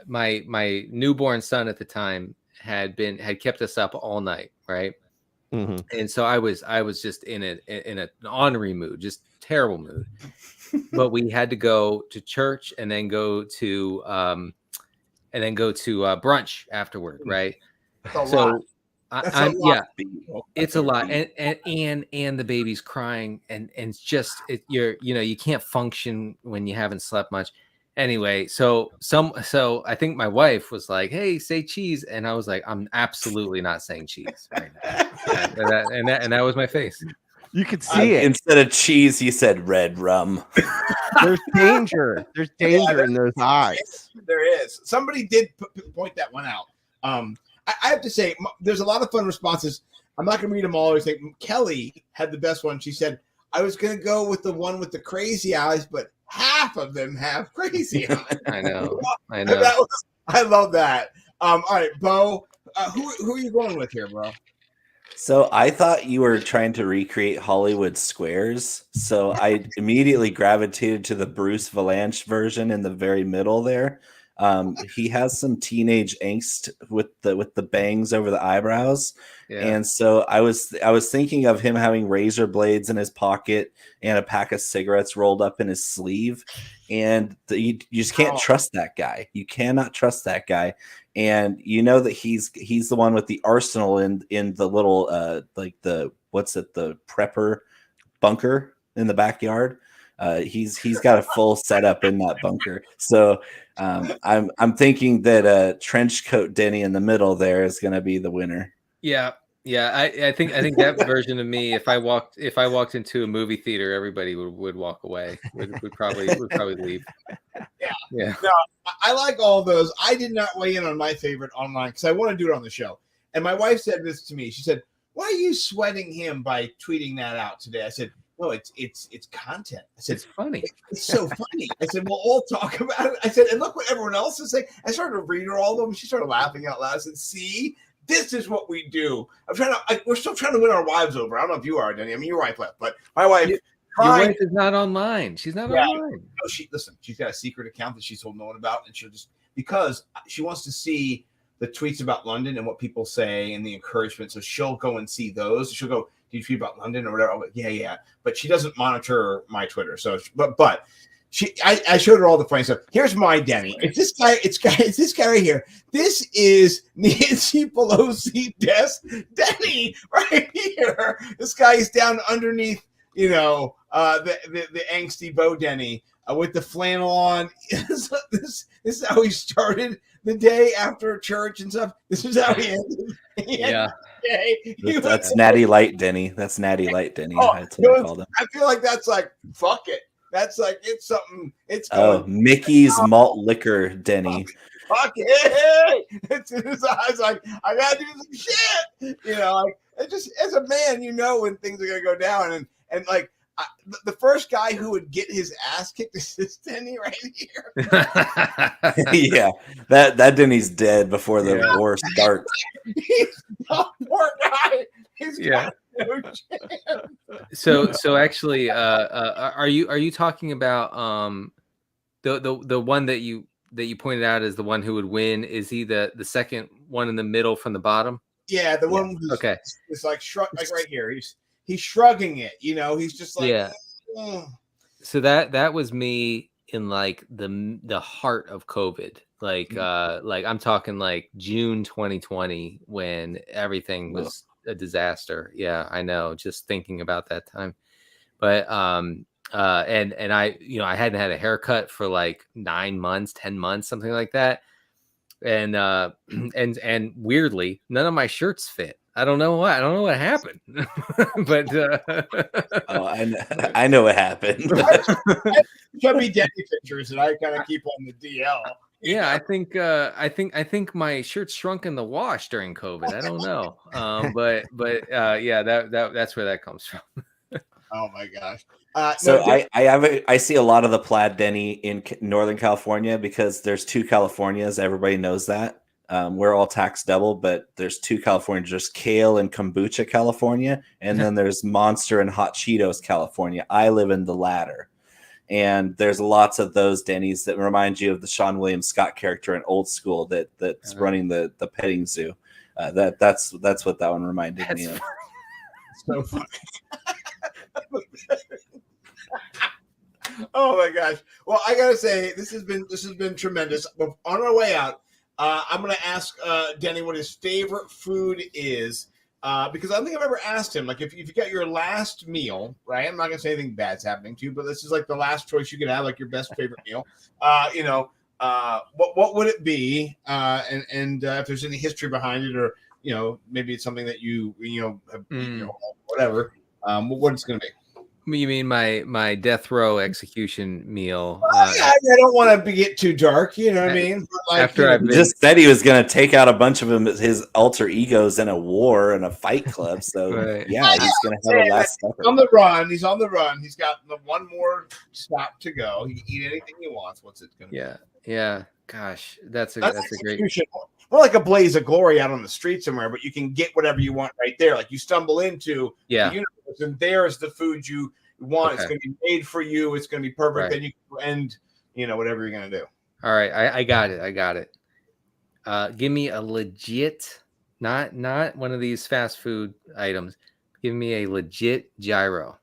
my newborn son at the time had kept us up all night, right? Mm-hmm. And so I was just in an ornery mood, just terrible mood. But we had to go to church and then go to brunch afterward, right? So it's a lot, and the baby's crying, and it's just you can't function when you haven't slept much. Anyway, so I think my wife was like, "Hey, say cheese," and I was like, "I'm absolutely not saying cheese right now," and that was my face. You could see it. Instead of cheese, he said red rum. There's danger. There's danger in those eyes. There is. Somebody did point that one out. I have to say, there's a lot of fun responses. I'm not going to read them all. I think Kelly had the best one. She said, I was going to go with the one with the crazy eyes, but half of them have crazy eyes. I know. I love that. All right, Bo, who are you going with here, bro? So I thought you were trying to recreate Hollywood squares. So I immediately gravitated to the Bruce Valanche version in the very middle there. He has some teenage angst with the bangs over the eyebrows. Yeah. And so I was thinking of him having razor blades in his pocket and a pack of cigarettes rolled up in his sleeve. And you just can't trust that guy. You cannot trust that guy. And you know that he's the one with the arsenal in the little like the the prepper bunker in the backyard. He's got a full setup in that bunker. So I'm thinking that trench coat Denny in the middle there is going to be the winner. Yeah. I think that version of me, if I walked into a movie theater, everybody would walk away. Would probably leave. Yeah. No, I like all those. I did not weigh in on my favorite online because I want to do it on the show. And my wife said this to me. She said, "Why are you sweating him by tweeting that out today?" I said, "No, it's content." I said, It's funny. It's so funny. I said, "We'll all talk about it." I said, "And look what everyone else is saying." I started to read her all of them. She started laughing out loud. I said, "See, this is what we do." We're still trying to win our wives over. I don't know if you are, Denny. I mean, your wife left, but my wife. Your wife is not online. She's not online. No, she's got a secret account that she's told no one about, and she'll just because she wants to see the tweets about London and what people say and the encouragement. So she'll go and see those. She'll go, "Do you tweet about London or whatever?" I'll go, yeah. But she doesn't monitor my Twitter. So, but I showed her all the funny stuff. Here's my Denny. It's this guy right here. This is Nancy Pelosi desk Denny right here. This guy is down underneath, the angsty Bo Denny with the flannel on. This is how he started the day after church and stuff. This is how he ended. That's Natty Light Denny. That's Natty Light Denny. That's what I called him. I feel like that's like fuck it. That's like it's something. It's Mickey's malt liquor Denny. Fuck it! It's in his eyes. Like I gotta do some shit. Like it's just as a man, when things are gonna go down, and like the first guy who would get his ass kicked is this Denny right here. Yeah, that Denny's dead before the war starts. He's a poor guy. He's got no chance. So actually, are you talking about the one that you pointed out as the one who would win? Is he the second one in the middle from the bottom? Yeah, the one who's okay. It's like like right here. He's shrugging it. He's just like So that was me in like the heart of COVID. Like I'm talking like June 2020 when everything was a disaster. Yeah, I know. Just thinking about that time. But and I hadn't had a haircut for like 9 months, 10 months, something like that. And and weirdly, none of my shirts fit. I don't know why. I don't know what happened. But I know what happened. Chubby Denny pictures, and I kind of keep on the DL. Yeah, I think my shirt shrunk in the wash during COVID. I don't know. But yeah, that's where that comes from. Oh my gosh. I see a lot of the plaid Denny in Northern California because there's 2 Californias. Everybody knows that. We're all taxed double, but there's 2 Californias. There's Kale and Kombucha, California, and then there's Monster and Hot Cheetos, California. I live in the latter. And there's lots of those Denny's that remind you of the Sean William Scott character in Old School that's running the petting zoo. That's what that one reminded me of. So funny. Oh my gosh. Well, I gotta say this has been tremendous. On our way out, I'm gonna ask Denny what his favorite food is. Because I don't think I've ever asked him, like, if you got your last meal, right? I'm not going to say anything bad's happening to you, but this is like the last choice you could have, like your best favorite meal. What would it be? And if there's any history behind it, or, maybe it's something that you have, whatever, what it's going to be. You mean my death row execution meal? I don't want to get too dark, you know what I mean? Like, after I've just said he was going to take out a bunch of his alter egos in a war and a fight club. So yeah, he's going to have a last supper. On the run, he's on the run. He's got the one more stop to go. He can eat anything he wants. What's it going to be? Yeah. Gosh, that's a great. more like a blaze of glory out on the street somewhere, but you can get whatever you want right there. Like you stumble into the universe, and there's the food you want. Okay. It's going to be made for you. It's going to be perfect. Right. Then you can end, whatever you're going to do. All right, I got it. Give me a legit, not one of these fast food items. Give me a legit gyro.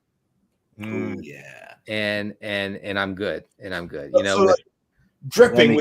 Ooh, yeah. And I'm good. Dripping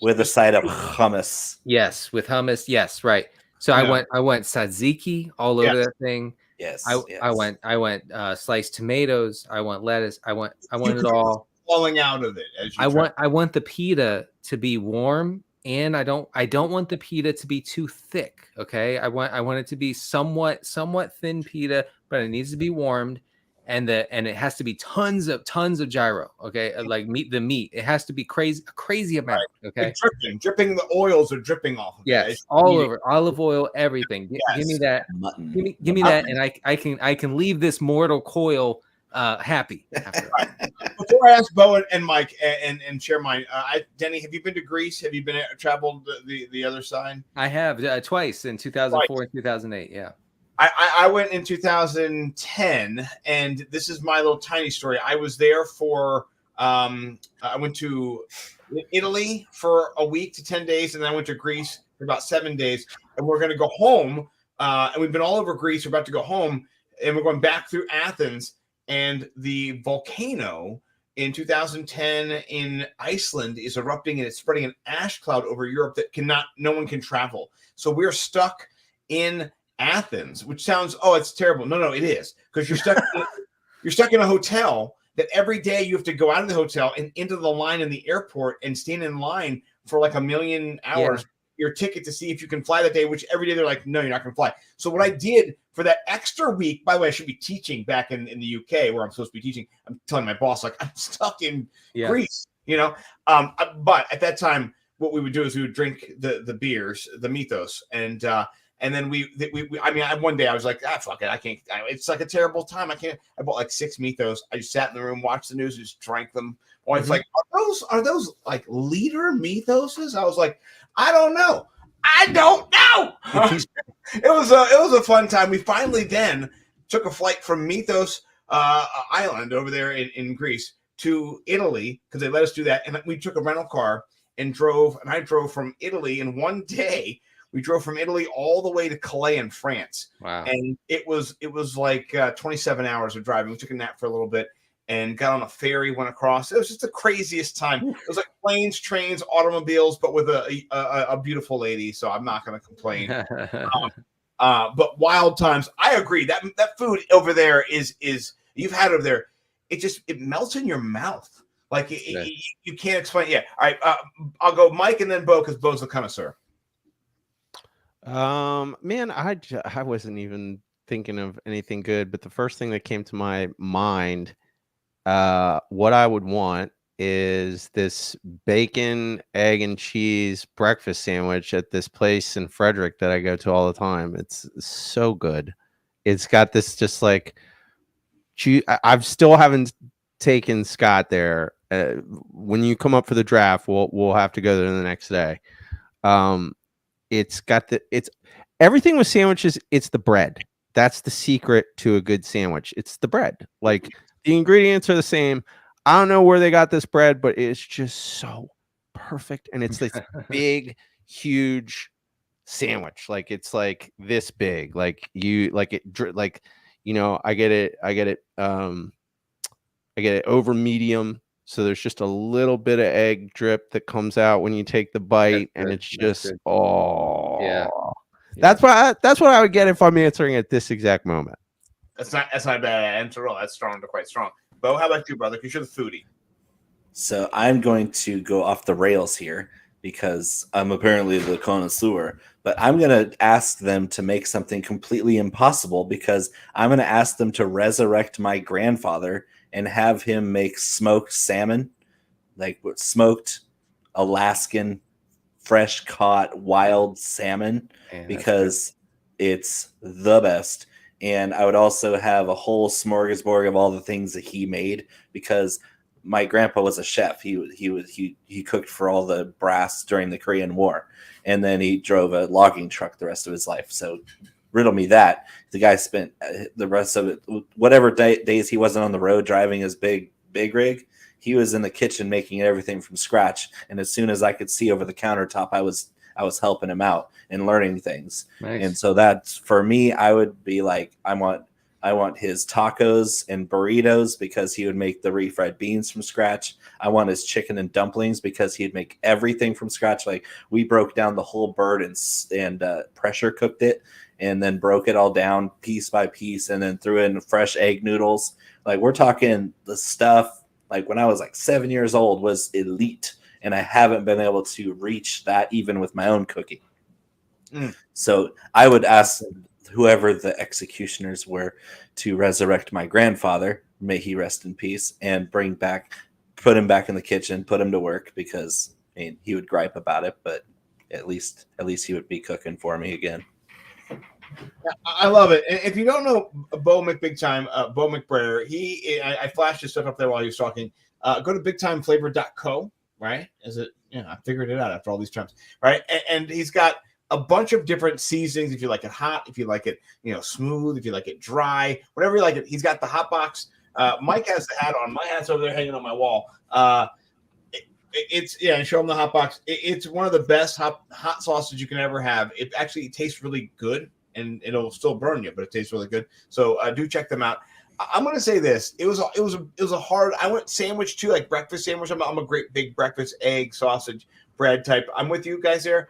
with a side of hummus. Yes, with hummus. Yes, right. So I went tzatziki all over that thing. Yes. I went sliced tomatoes. I want lettuce. I want it all. Falling out of it as you I want the pita to be warm, and I don't want the pita to be too thick. Okay, I want it to be somewhat thin pita, but it needs to be warmed, and it has to be tons of gyro. Okay, like the meat. It has to be a crazy amount. Right. Okay, dripping. The oils are dripping off of it. Yes, all over, olive oil, everything. Give me that. Mutton. Give me that, and I can leave this mortal coil happy. Before I ask Bo and Mike and share mine, Denny, have you been to Greece? Have you been traveled the other side? I have twice in 2004 and 2008. Yeah. I went in 2010, and this is my little tiny story. I was there for I went to Italy for a week to 10 days, and then I went to Greece for about 7 days. And we're going to go home, and we've been all over Greece. We're about to go home, and we're going back through Athens. And the volcano in 2010 in Iceland is erupting, and it's spreading an ash cloud over Europe that no one can travel. So we're stuck in Athens, which sounds, it's terrible. No, it is, because you're stuck in a hotel that every day you have to go out of the hotel and into the line in the airport and stand in line for like 1 million hours. Your ticket to see if you can fly that day, which every day they're like, no, you're not going to fly. So what I did for that extra week, by the way, I should be teaching back in the UK where I'm supposed to be teaching. I'm telling my boss, like, I'm stuck in Greece, but at that time, what we would do is we would drink the beers, the mythos. And then one day I was like, fuck it. I can't, it's like a terrible time. I bought like 6 mythos. I just sat in the room, watched the news, just drank them. Or it's like, are those like liter mythoses? I was like, I don't know. It was a fun time. We finally then took a flight from Mythos Island over there in Greece to Italy, because they let us do that. And we took a rental car and I drove from Italy in one day. We drove from Italy all the way to Calais in France. Wow. And it was like 27 hours of driving. We took a nap for a little bit and got on a ferry, went across. It was just the craziest time. It was like planes, trains, automobiles, but with a beautiful lady. So I'm not going to complain. But wild times. I agree. That food over there is you've had over there. It melts in your mouth. Like you can't explain. Yeah. All right. I'll go Mike and then Bo, because Bo's the connoisseur. Man, I wasn't even thinking of anything good, but the first thing that came to my mind, what I would want is this bacon, egg, and cheese breakfast sandwich at this place in Frederick that I go to all the time. It's so good. It's got this just like, I've still haven't taken Scott there. When you come up for the draft, we'll have to go there the next day. It's got everything with sandwiches. It's the bread. That's the secret to a good sandwich. It's the bread. Like, the ingredients are the same. I don't know where they got this bread, but it's just so perfect. And it's this big, huge sandwich. Like, it's like this big. I get it over medium. So there's just a little bit of egg drip that comes out when you take the bite, and it's just That's what I would get if I'm answering at this exact moment. That's not a bad answer at all. That's strong to quite strong. Bo, how about you, brother? Because you're the foodie. So I'm going to go off the rails here because I'm apparently the connoisseur, but I'm going to ask them to make something completely impossible, because I'm going to ask them to resurrect my grandfather and have him make smoked salmon, like smoked Alaskan, fresh caught wild salmon, because it's the best. And I would also have a whole smorgasbord of all the things that he made, because my grandpa was a chef. He cooked for all the brass during the Korean War, and then he drove a logging truck the rest of his life. So riddle me that. The guy spent the rest of it, whatever days he wasn't on the road driving his big rig, he was in the kitchen making everything from scratch. And as soon as I could see over the countertop, I was helping him out and learning things. Nice. And so that's, for me, I would be like, I want his tacos and burritos because he would make the refried beans from scratch. I want his chicken and dumplings because he'd make everything from scratch. Like, we broke down the whole bird and pressure cooked it, and then broke it all down piece by piece, and then threw in fresh egg noodles. Like, we're talking the stuff, like when I was like 7 years old, was elite. And I haven't been able to reach that even with my own cooking. So I would ask whoever the executioners were to resurrect my grandfather, may he rest in peace, and put him back in the kitchen, put him to work, because I mean, he would gripe about it, but at least he would be cooking for me again. I love it. And if you don't know Bo McBigtime, Bo McBrayer, I flashed his stuff up there while he was talking. Go to bigtimeflavor.co, right? I figured it out after all these times, right? And he's got a bunch of different seasonings. If you like it hot, if you like it, smooth, if you like it dry, whatever you like it. He's got the hot box. Mike has the hat on. My hat's over there hanging on my wall. Show him the hot box. It's one of the best hot sauces you can ever have. It actually tastes really good, and it'll still burn you, but it tastes really good. So do check them out. I'm going to say this. It was a hard. I went sandwich too, like breakfast sandwich. I'm a great big breakfast, egg, sausage, bread type. I'm with you guys there.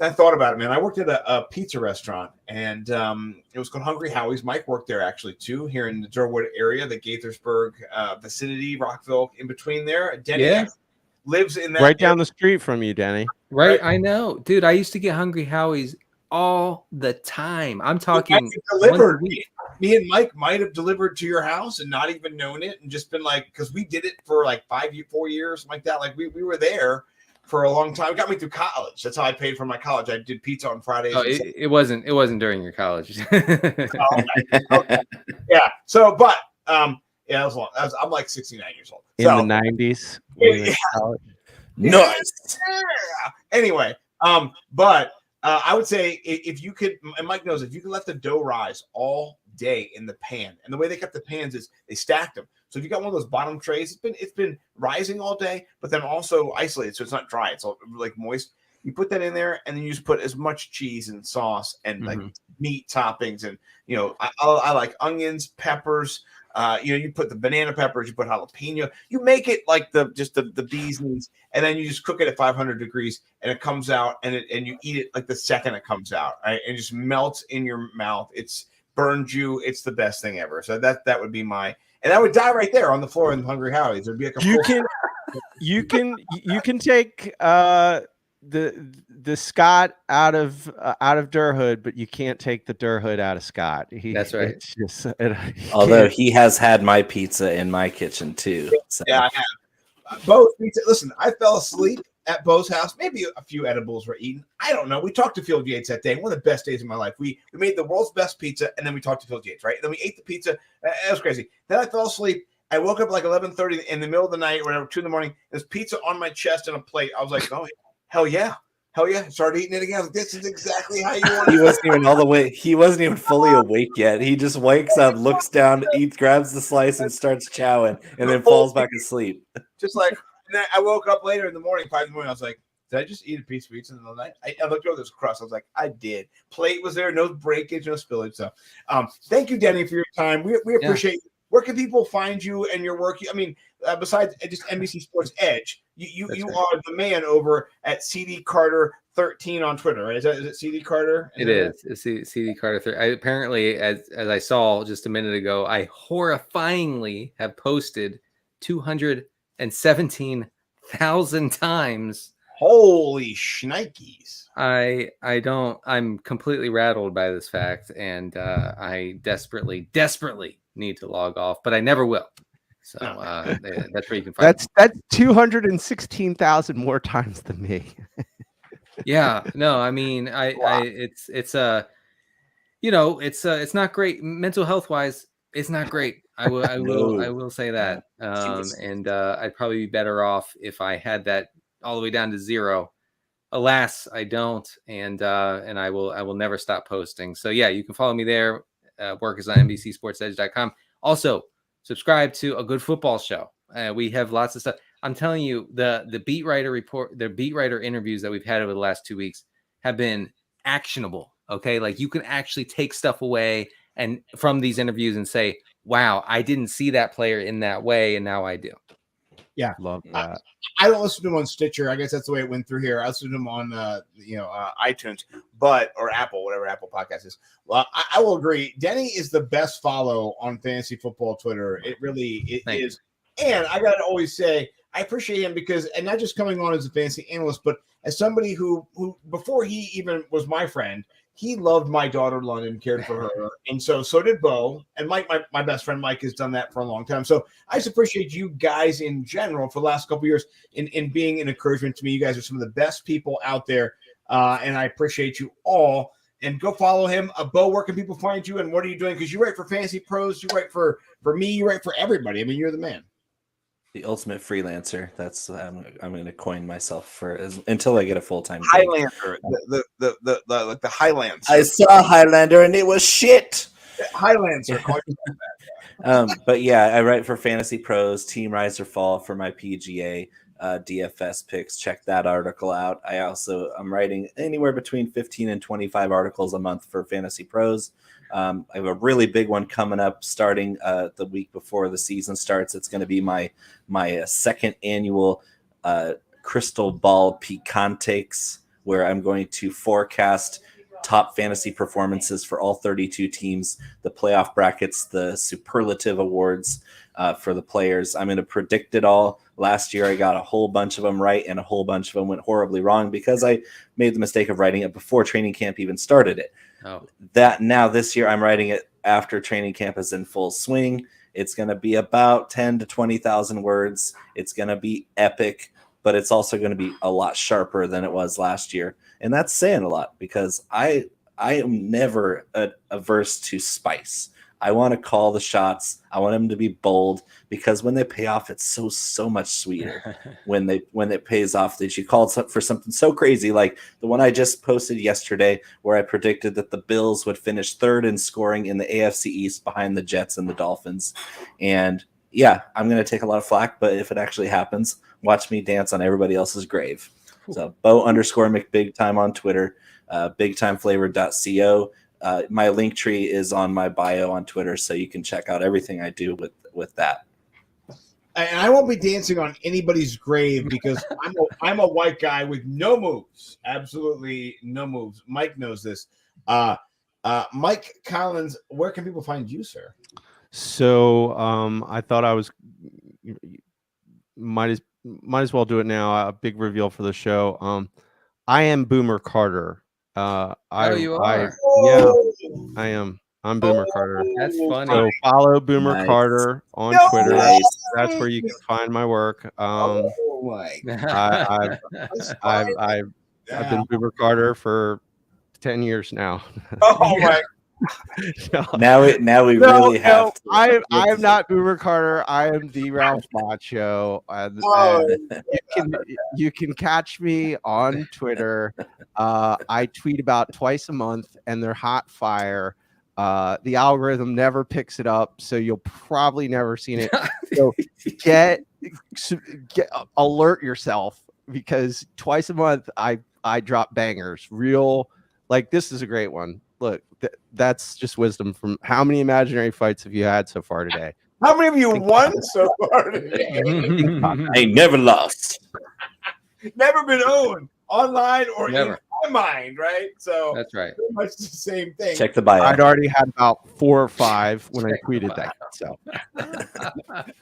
I thought about it, man. I worked at a pizza restaurant, and it was called Hungry Howie's. Mike worked there actually too, here in the Durwood area, the Gaithersburg vicinity, Rockville, in between there. Denny lives in that right down the street from you, Denny. Right, I know, dude. I used to get Hungry Howie's all the time. I'm talking delivered. Me and Mike might have delivered to your house and not even known it, and just been like, because we did it for like 4 years, like that. Like we were there for a long time. It got me through college. That's how I paid for my college. I did pizza on Fridays. Oh, it wasn't during your college. Okay. Yeah. So, but it was long. I'm like 69 years old. In the 90s. Nice. Yeah. Anyway, but I would say if you could, and Mike knows, if you could let the dough rise all day in the pan, and the way they kept the pans is they stacked them. So if you got one of those bottom trays, it's been rising all day, but then also isolated, so it's not dry. It's all like moist. You put that in there, and then you just put as much cheese and sauce and like meat toppings, and I like onions, peppers. You put the banana peppers, you put jalapeno. You make it like the bee's knees, and then you just cook it at 500 degrees, and it comes out, and you eat it like the second it comes out, right? And it just melts in your mouth. It's burns you. It's the best thing ever. So that would be and I would die right there on the floor in Hungry Howie's. There'd be like you can take the Scott out of Durhood, but you can't take the Durhood out of Scott. That's right. Although he has had my pizza in my kitchen too. So. Yeah, I have. Both pizza. Listen, I fell asleep at Bo's house. Maybe a few edibles were eaten. I don't know. We talked to Field Yates that day. One of the best days of my life. We made the world's best pizza, and then we talked to Field Yates, right? And then we ate the pizza. It was crazy. Then I fell asleep. I woke up like 11:30 in the middle of the night, or whatever, 2 a.m. There's pizza on my chest and a plate. I was like, oh, hell yeah. Started eating it again. I was like, this is exactly how you want it. He wasn't even all the way. He wasn't even fully awake yet. He just wakes up, looks down, grabs the slice, and starts chowing, and then falls back asleep. Just like, and then I woke up later in the morning, 5 a.m. I was like, did I just eat a piece of pizza in the night? I looked over this crust. I was like, I did. Plate was there, no breakage, no spillage. So, thank you, Denny, for your time. We appreciate you. Where can people find you and your work? I mean, besides just NBC Sports Edge, you are the man over at CD Carter 13 on Twitter, right? Is it CD Carter? It is. It's CD Carter 13. Apparently, as I saw just a minute ago, I horrifyingly have posted 217,000 times. Holy shnikes. I'm completely rattled by this fact, and I desperately need to log off, but I never will. So that's where you can find that's 216,000 more times than me. Yeah, no, I mean, it's not great mental health wise. It's not great. I will. I will. No. I will say that. And I'd probably be better off if I had that all the way down to 0. Alas, I don't, and I will never stop posting. So yeah, you can follow me there. Work is on NBCSportsEdge.com. Also, subscribe to A Good Football Show. We have lots of stuff. I'm telling you, the beat writer interviews that we've had over the last 2 weeks have been actionable. Okay, like you can actually take stuff away and from these interviews and say, "Wow, I didn't see that player in that way, and now I do." Yeah, Love that. I don't listen to him on Stitcher. I guess that's the way it went through here. I listen to him on iTunes, or Apple, whatever Apple Podcast is. Well, I will agree. Denny is the best follow on fantasy football Twitter. It really is. And I got to always say, I appreciate him because, and not just coming on as a fantasy analyst, but as somebody who before he even was my friend, he loved my daughter London, cared for her, and so did Bo. And Mike, my best friend Mike, has done that for a long time. So I just appreciate you guys in general for the last couple of years in being an encouragement to me. You guys are some of the best people out there, and I appreciate you all. And go follow him. Bo, where can people find you, and what are you doing? Because you write for Fantasy Pros, you write for me, you write for everybody. I mean, you're the man. The ultimate freelancer. That's I'm going to coin myself until I get a full-time gig. Highlander, the Highlander. I saw Highlander and it was shit. Highlander. But yeah, I write for Fantasy Pros, Team Rise or Fall for my PGA DFS picks. Check that article out. I'm writing anywhere between 15 and 25 articles a month for Fantasy Pros. I have a really big one coming up starting the week before the season starts. It's going to be my second annual Crystal Ball Pecan Takes, where I'm going to forecast top fantasy performances for all 32 teams, the playoff brackets, the superlative awards for the players. I'm going to predict it all. Last year, I got a whole bunch of them right, and a whole bunch of them went horribly wrong because I made the mistake of writing it before training camp even started it. Oh. That now this year, I'm writing it after training camp is in full swing. It's going to be about 10 to 20,000 words. It's going to be epic, but it's also going to be a lot sharper than it was last year. And that's saying a lot because I am never averse to spice. I want to call the shots. I want them to be bold because when they pay off, it's so much sweeter when it pays off that you called for something so crazy like the one I just posted yesterday where I predicted that the Bills would finish third in scoring in the AFC East behind the Jets and the Dolphins. And yeah, I'm going to take a lot of flack, but if it actually happens, watch me dance on everybody else's grave. So Bo_McBigTime on Twitter, bigtimeflavor.co. My link tree is on my bio on Twitter, so you can check out everything I do with that. And I won't be dancing on anybody's grave because I'm a white guy with no moves, absolutely no moves. Mike knows this. Mike Collins, where can people find you, sir? So I thought I was might as well do it now. A big reveal for the show. I am Boomer Carter. You are. Yeah, I am. I'm Boomer Carter. That's funny. So follow Boomer Nice. Carter on Twitter. Nice. That's where you can find my work. Oh my! I've been Boomer Carter for 10 years now. Oh my! Now we really have to. I am not Boomer Carter. I am the Ralph Macho. You can catch me on Twitter. I tweet about twice a month, and they're hot fire. The algorithm never picks it up, so you'll probably never seen it. So get alert yourself because twice a month I drop bangers. Real, like this is a great one. Look, that's just wisdom from how many imaginary fights have you had so far today? How many of you won so far today? I never lost. Never been owned online or Never. in my mind, right? So That's right. pretty much the same thing. Check the bio. I'd already had about 4 or 5 when I tweeted that. So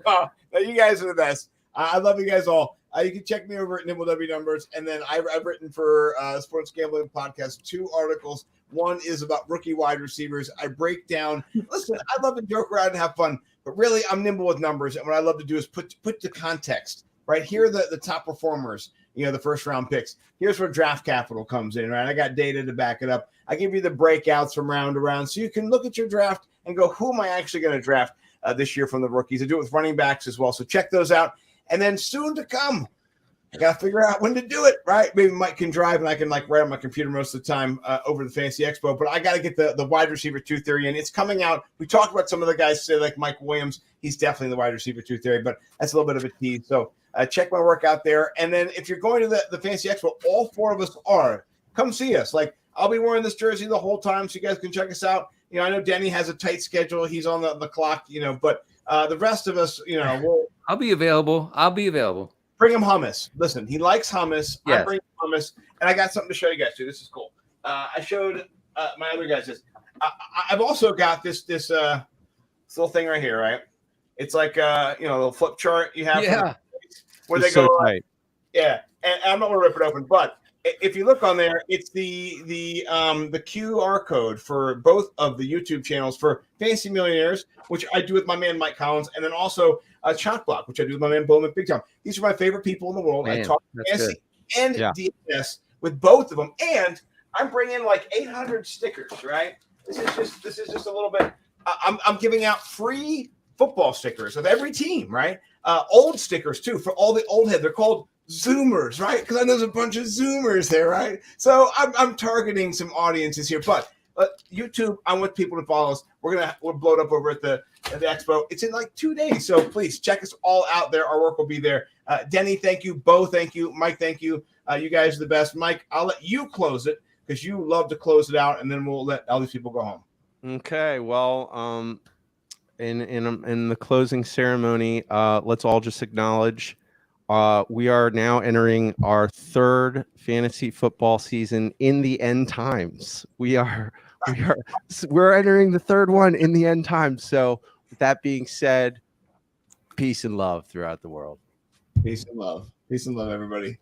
Oh, you guys are the best. I love you guys all. You can check me over at Nimble W Numbers, and then I've written for Sports Gambling Podcast 2 articles. One is about rookie wide receivers. I break down. Listen, I love to joke around and have fun, but really, I'm nimble with numbers, and what I love to do is put the context. Right here, are the top performers. The first round picks. Here's where draft capital comes in. Right, I got data to back it up. I give you the breakouts from round to round, so you can look at your draft and go, who am I actually going to draft? this year from the rookies. I do it with running backs as well. So check those out. And then soon to come, I got to figure out when to do it, right? Maybe Mike can drive and I can like write on my computer most of the time over the Fantasy Expo. But I got to get the wide receiver 2 theory, and it's coming out. We talked about some of the guys today, like Mike Williams. He's definitely the wide receiver 2 theory, but that's a little bit of a tease. So check my work out there. And then if you're going to the Fantasy Expo, all 4 of us are. Come see us. Like, I'll be wearing this jersey the whole time, so you guys can check us out. You know, I know Denny has a tight schedule. He's on the clock, you know, but the rest of us, you know, I'll be available. Bring him hummus. Listen, he likes hummus. Yes. I bring him hummus, and I got something to show you guys too. This is cool. I showed my other guys this. I've also got this little thing right here, right? It's like a little flip chart you have. Yeah. Where they go. Tight. Yeah, and I'm not going to rip it open, but if you look on there, it's the QR code for both of the YouTube channels for Fantasy Millionaires, which I do with my man Mike Collins, and then also ChalkBlocked, which I do with my man Bowman Big Time. These are my favorite people in the world. Man, I talk fantasy and DFS with both of them, and I'm bringing like 800 stickers. Right? This is just a little bit. I'm giving out free football stickers of every team. Right? Old stickers too for all the old heads. They're called Zoomers, right? Because I know there's a bunch of Zoomers there, right? So I'm targeting some audiences here, but YouTube, I want people to follow us. We're blowed up over at the expo. It's in like 2 days, so please check us all out there. Our work will be there. Denny, thank you. Bo, thank you. Mike, thank you. You guys are the best. Mike, I'll let you close it because you love to close it out, and then we'll let all these people go home. Okay. Well, in the closing ceremony, let's all just acknowledge. We are now entering our 3rd fantasy football season in the end times. We're entering the 3rd one in the end times. So with that being said, peace and love throughout the world. Peace and love, everybody.